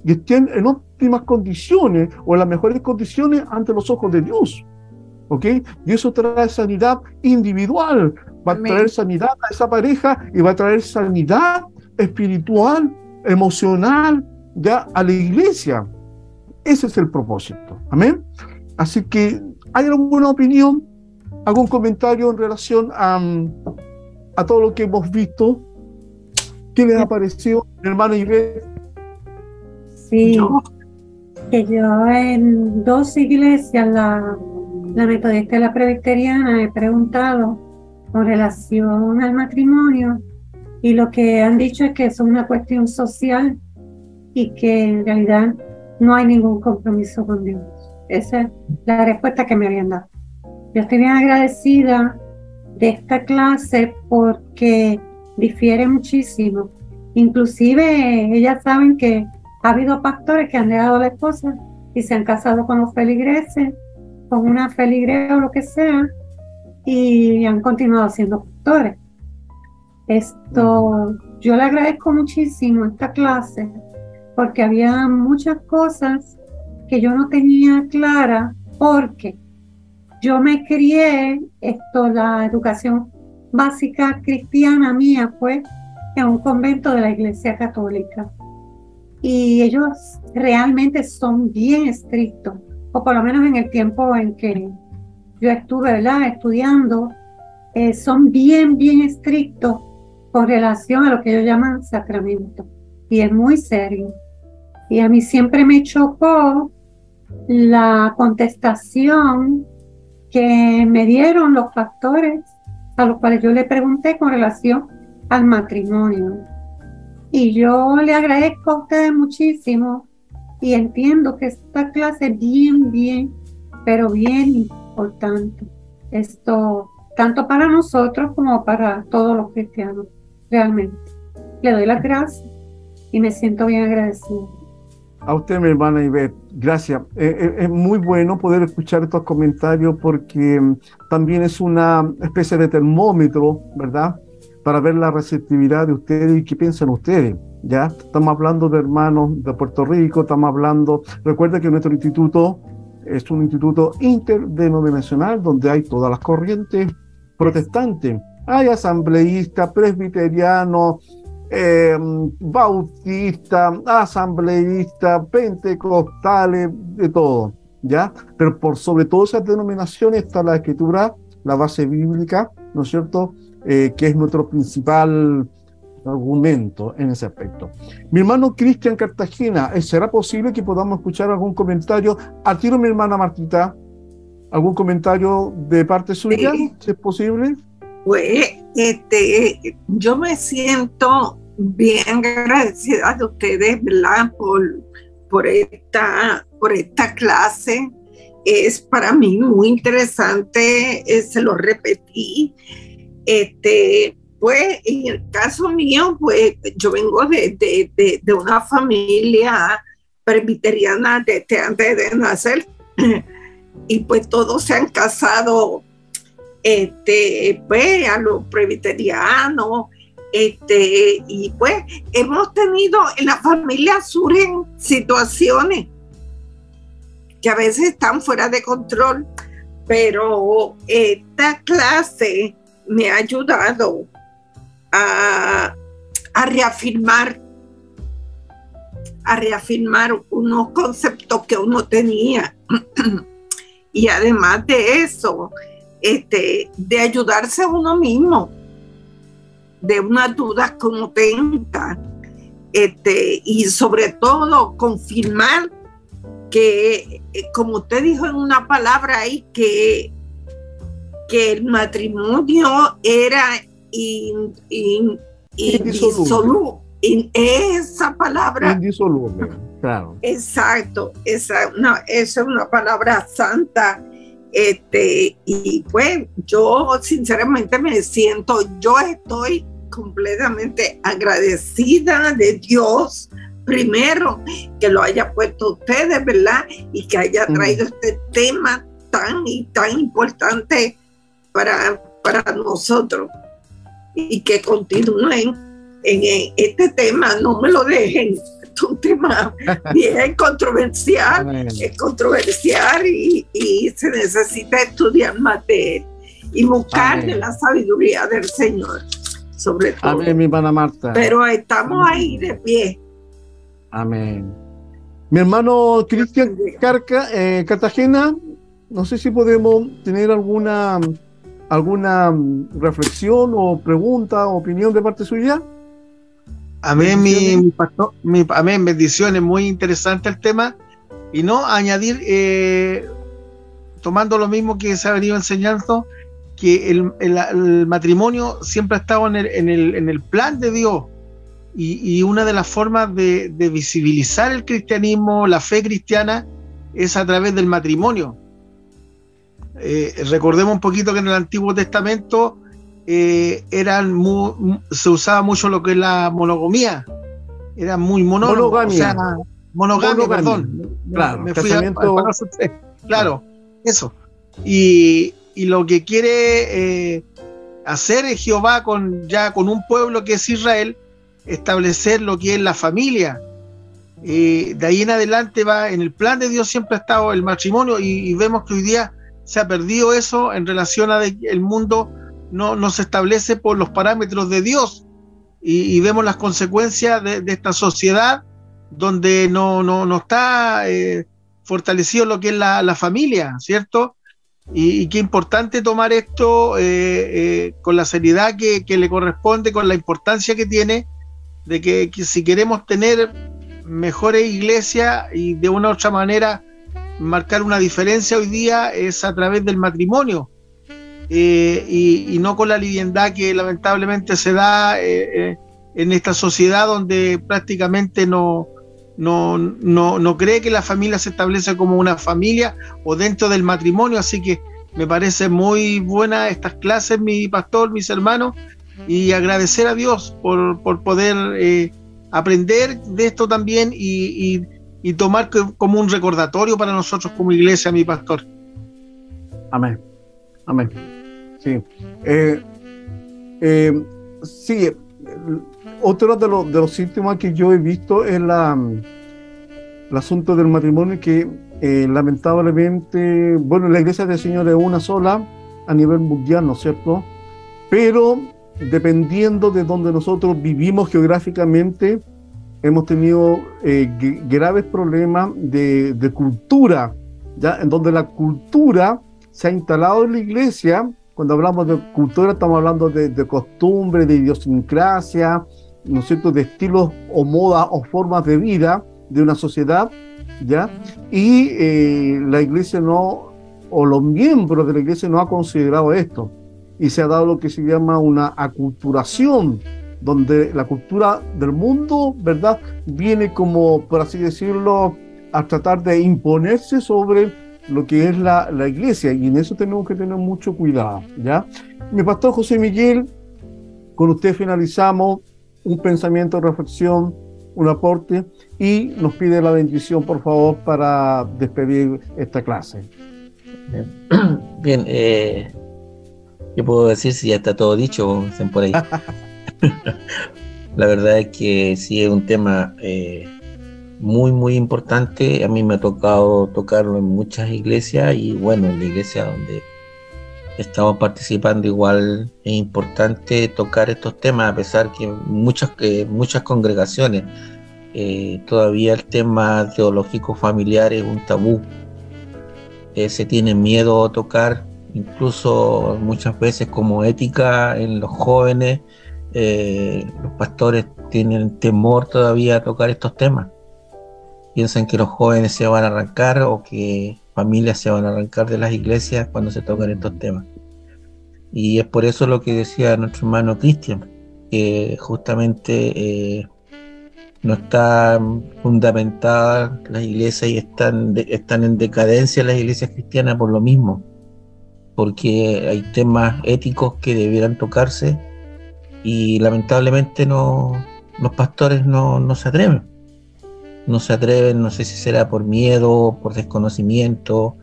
y estén en óptimas condiciones o en las mejores condiciones ante los ojos de Dios, ¿ok? Y eso trae sanidad individual, va a traer sanidad a esa pareja y va a traer sanidad espiritual, emocional, ya a la iglesia. Ese es el propósito, amén. Así que, ¿hay alguna opinión, algún comentario en relación a todo lo que hemos visto? ¿Qué les ha parecido, hermano Ivette? Sí, que yo en 2 iglesias, la metodista y la presbiteriana, he preguntado con relación al matrimonio, y lo que han dicho es que es una cuestión social y que en realidad no hay ningún compromiso con Dios. Esa es la respuesta que me habían dado. Yo estoy bien agradecida de esta clase porque difiere muchísimo. Inclusive ellas saben que ha habido pastores que han dejado a la esposa y se han casado con los feligreses, con una feligrea o lo que sea, y han continuado siendo pastores. Yo le agradezco muchísimo esta clase porque había muchas cosas que yo no tenía clara, porque yo me crié, la educación básica cristiana mía fue en un convento de la Iglesia Católica. Y ellos realmente son bien estrictos, o por lo menos en el tiempo en que yo estuve, ¿verdad?, estudiando, son bien estrictos con relación a lo que ellos llaman sacramento. Y es muy serio. Y a mí siempre me chocó la contestación que me dieron los pastores a los cuales yo le pregunté con relación al matrimonio. Y yo le agradezco a ustedes muchísimo y entiendo que esta clase es bien, pero bien importante. Esto, tanto para nosotros como para todos los cristianos, realmente. Le doy las gracias y me siento bien agradecida. A usted, mi hermana Ivette, gracias. Es muy bueno poder escuchar estos comentarios porque también es una especie de termómetro, ¿verdad?, para ver la receptividad de ustedes y qué piensan ustedes, ¿ya? Estamos hablando de hermanos de Puerto Rico, estamos hablando... Recuerda que nuestro instituto es un instituto interdenominacional donde hay todas las corrientes protestantes. Hay asambleístas, presbiterianos, bautistas, asambleístas, pentecostales, de todo, ¿ya? Pero por sobre todas esas denominaciones está la Escritura, la base bíblica, ¿no es cierto?, que es nuestro principal argumento en ese aspecto. Mi hermano Cristian Cartagena, ¿será posible que podamos escuchar algún comentario? A tiro, mi hermana Martita, ¿algún comentario de parte suya, si es posible? Pues, yo me siento bien agradecida de ustedes, ¿verdad?, por esta clase. Es para mí muy interesante, se lo repetí. pues en el caso mío, pues yo vengo de una familia presbiteriana desde antes de nacer, y pues todos se han casado pues a los presbiterianos, y pues hemos tenido, en la familia surgen situaciones que a veces están fuera de control, pero esta clase me ha ayudado a reafirmar unos conceptos que uno tenía. Y además de eso, de ayudarse a uno mismo, de unas dudas que uno tenga, y sobre todo confirmar que, como usted dijo en una palabra ahí, que el matrimonio era indisoluble. Esa palabra. Indisoluble, claro. Exacto, esa es una palabra santa. Y pues yo sinceramente yo estoy completamente agradecida de Dios, primero, que lo haya puesto ustedes, ¿verdad? Y que haya traído este tema tan importante para nosotros, y que continúen en este tema, no me lo dejen. Es un tema bien controversial, es controversial, y se necesita estudiar más de él y buscar de la sabiduría del Señor, sobre todo. Amén, mi hermana Marta. Pero estamos ahí de pie. Amén. Mi hermano Cristian Cartagena, no sé si podemos tener alguna reflexión o pregunta o opinión de parte suya. Amén, mi pastor, amén, bendiciones, muy interesante el tema. Y no añadir, tomando lo mismo que se ha venido enseñando, que el matrimonio siempre ha estado en el plan de Dios, y una de las formas de visibilizar el cristianismo, la fe cristiana, es a través del matrimonio. Recordemos un poquito que en el Antiguo Testamento se usaba mucho lo que es la monogamia, era muy monogamia, perdón, claro, me fui claro, eso, y lo que quiere hacer es Jehová con un pueblo que es Israel, establecer lo que es la familia. De ahí en adelante en el plan de Dios siempre ha estado el matrimonio, y vemos que hoy día se ha perdido eso en relación a que el mundo no se establece por los parámetros de Dios, y vemos las consecuencias de esta sociedad donde no está fortalecido lo que es la familia, ¿cierto? Y qué importante tomar esto con la seriedad que le corresponde, con la importancia que tiene, de que si queremos tener mejores iglesias y de una u otra manera marcar una diferencia hoy día, es a través del matrimonio, y no con la liviandad que lamentablemente se da en esta sociedad, donde prácticamente no cree que la familia se establece como una familia o dentro del matrimonio. Así que me parece muy buena estas clases, mi pastor, mis hermanos, y agradecer a Dios por poder aprender de esto también, y tomar como un recordatorio para nosotros como iglesia, mi pastor. Amén. Amén. Sí. Sí. Otro de los síntomas que yo he visto es el asunto del matrimonio, que lamentablemente, bueno, la iglesia del Señor es una sola a nivel mundial, ¿no es cierto? Pero dependiendo de donde nosotros vivimos geográficamente, hemos tenido graves problemas de cultura, ¿ya? En donde la cultura se ha instalado en la iglesia. Cuando hablamos de cultura, estamos hablando de costumbre, de idiosincrasia, ¿no es cierto?, de estilos o modas o formas de vida de una sociedad, ¿ya? Y la iglesia o los miembros de la iglesia no ha considerado esto, y se ha dado lo que se llama una aculturación, donde la cultura del mundo, ¿verdad?, viene como, por así decirlo, a tratar de imponerse sobre lo que es la iglesia, y en eso tenemos que tener mucho cuidado, ¿ya? Mi pastor José Miguel, Con usted finalizamos. Un pensamiento, reflexión, un aporte, y nos pide la bendición, por favor, para despedir esta clase. Bien, ¿qué puedo decir si ya está todo dicho, como dicen por ahí? La verdad es que sí es un tema muy, muy importante. A mí me ha tocado tocarlo en muchas iglesias, y bueno, en la iglesia donde estamos participando igual es importante tocar estos temas, a pesar que muchas congregaciones todavía el tema teológico familiar es un tabú. Se tiene miedo a tocar, incluso muchas veces como ética en los jóvenes. Los pastores tienen temor todavía a tocar estos temas. Piensan que los jóvenes se van a arrancar, o que familias se van a arrancar de las iglesias cuando se tocan estos temas. Y es por eso lo que decía nuestro hermano Cristian, que justamente no están fundamentadas las iglesias, y están en decadencia las iglesias cristianas por lo mismo, porque hay temas éticos que debieran tocarse, y lamentablemente los pastores no se atreven. No se atreven, no sé si será por miedo, por desconocimiento,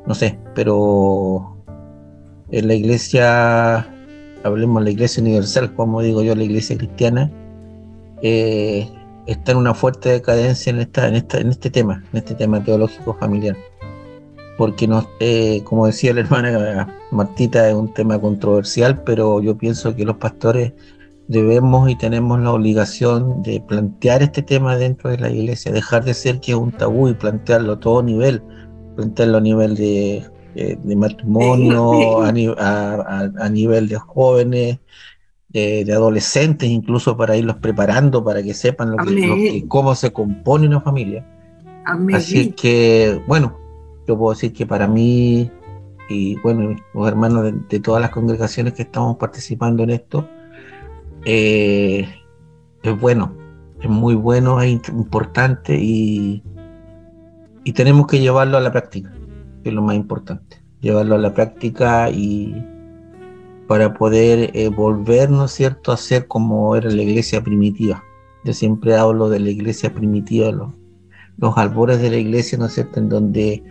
no sé, pero en la iglesia, hablemos de la iglesia universal, como digo yo, la iglesia cristiana, está en una fuerte decadencia en este tema teológico familiar. Porque como decía la hermana Martita, es un tema controversial, pero yo pienso que los pastores debemos y tenemos la obligación de plantear este tema dentro de la iglesia, dejar de ser que es un tabú y plantearlo a todo nivel, plantearlo a nivel de matrimonio, a nivel de jóvenes, de adolescentes, incluso para irlos preparando, para que sepan cómo se compone una familia. Amén. Así que, bueno, yo puedo decir que para mí, y bueno, los hermanos de todas las congregaciones que estamos participando en esto, es bueno, es muy bueno, es importante, y tenemos que llevarlo a la práctica, que es lo más importante, llevarlo a la práctica, y para poder volver, ¿no es cierto?, a ser como era la iglesia primitiva. Yo siempre hablo de la iglesia primitiva, los albores de la iglesia, ¿no es cierto?, en donde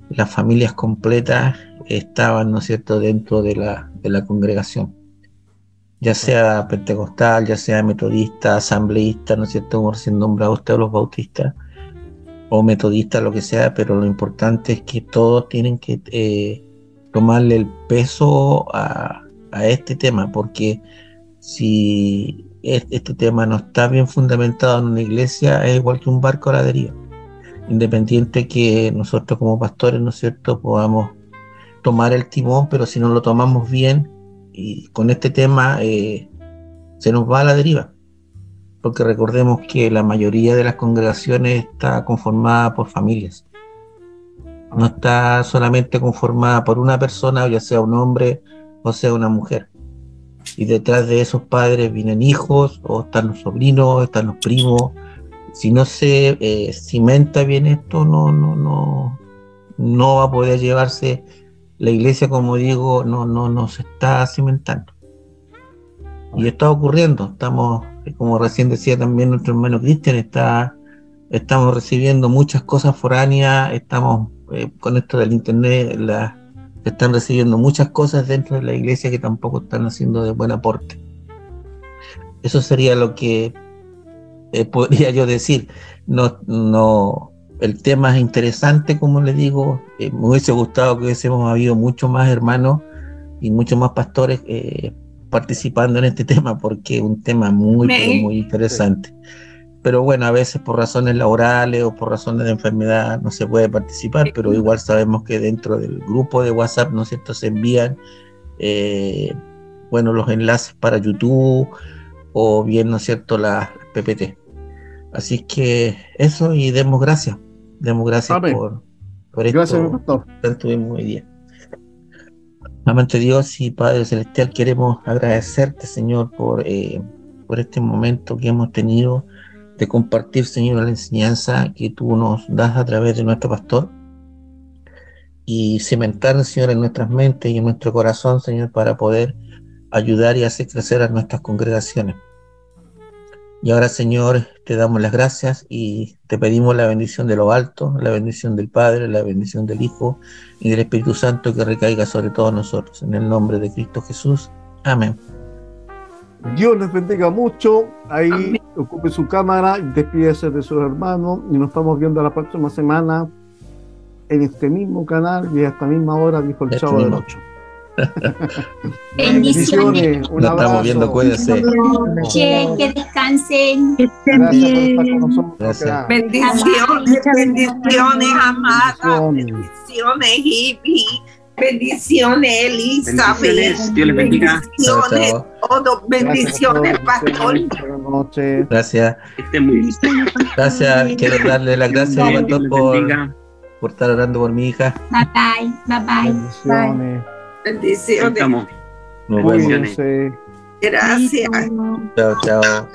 las familias completas estaban, ¿no es cierto?, dentro de la congregación, ya sea pentecostal, ya sea metodista, asambleísta, ¿no es cierto?, como recién nombrado usted, los bautistas, o metodistas, lo que sea, pero lo importante es que todos tienen que tomarle el peso a este tema, porque si este tema no está bien fundamentado en una iglesia, es igual que un barco a la deriva. Independiente que nosotros como pastores, ¿no es cierto?, podamos tomar el timón, pero si no lo tomamos bien, y con este tema se nos va a la deriva, porque recordemos que la mayoría de las congregaciones está conformada por familias, no está solamente conformada por una persona, ya sea un hombre o sea una mujer, y detrás de esos padres vienen hijos, o están los sobrinos, están los primos. Si no se cimenta bien esto, no va a poder llevarse la iglesia, como digo, no se está cimentando. Y está ocurriendo, estamos, como recién decía también nuestro hermano Cristian, estamos recibiendo muchas cosas foráneas, estamos con esto del internet, se están recibiendo muchas cosas dentro de la iglesia que tampoco están haciendo de buen aporte. Eso sería lo que podría yo decir. El tema es interesante, como les digo. Me hubiese gustado que hubiésemos habido mucho más hermanos y muchos más pastores participando en este tema, porque es un tema muy, pero muy interesante. Pero bueno, a veces por razones laborales o por razones de enfermedad no se puede participar, pero igual sabemos que dentro del grupo de WhatsApp, ¿no es cierto?, se envían los enlaces para YouTube, o bien, ¿no es cierto?, las PPT. Así que eso, y demos gracias por esto. Gracias, pastor. Tanto mismo hoy día. Amante Dios y Padre Celestial, queremos agradecerte, Señor, por este momento que hemos tenido de compartir, Señor, la enseñanza que tú nos das a través de nuestro pastor, y cimentar, Señor, en nuestras mentes y en nuestro corazón, Señor, para poder ayudar y hacer crecer a nuestras congregaciones. Y ahora, Señor, te damos las gracias y te pedimos la bendición de lo alto, la bendición del Padre, la bendición del Hijo y del Espíritu Santo que recaiga sobre todos nosotros. En el nombre de Cristo Jesús. Amén. Dios les bendiga mucho. Ahí ocupe su cámara, despídese de sus hermanos y nos estamos viendo la próxima semana en este mismo canal y a esta misma hora, dijo el Chavo del 8. Bendiciones. Un Nos abrazo. estamos viendo, cuídense. Que descansen. Que estén Gracias por estar bien. con nosotros. Gracias. Bendiciones, bendiciones, amada. Bendiciones. Bendiciones, Ivy. Bendiciones, Elizabeth. Bendiciones, Dios les bendiga. Bendiciones, Chao, todos. Bendiciones, pastor. Buenas noches. Gracias. Que estén muy bien. Gracias. Quiero darle las gracias, Dios pastor, les bendiga. por estar orando por mi hija. Bye bye. Bye bye. Bendiciones. Bendiciones. Estamos. Nos vemos. Cuídense. Gracias. Chao, chao.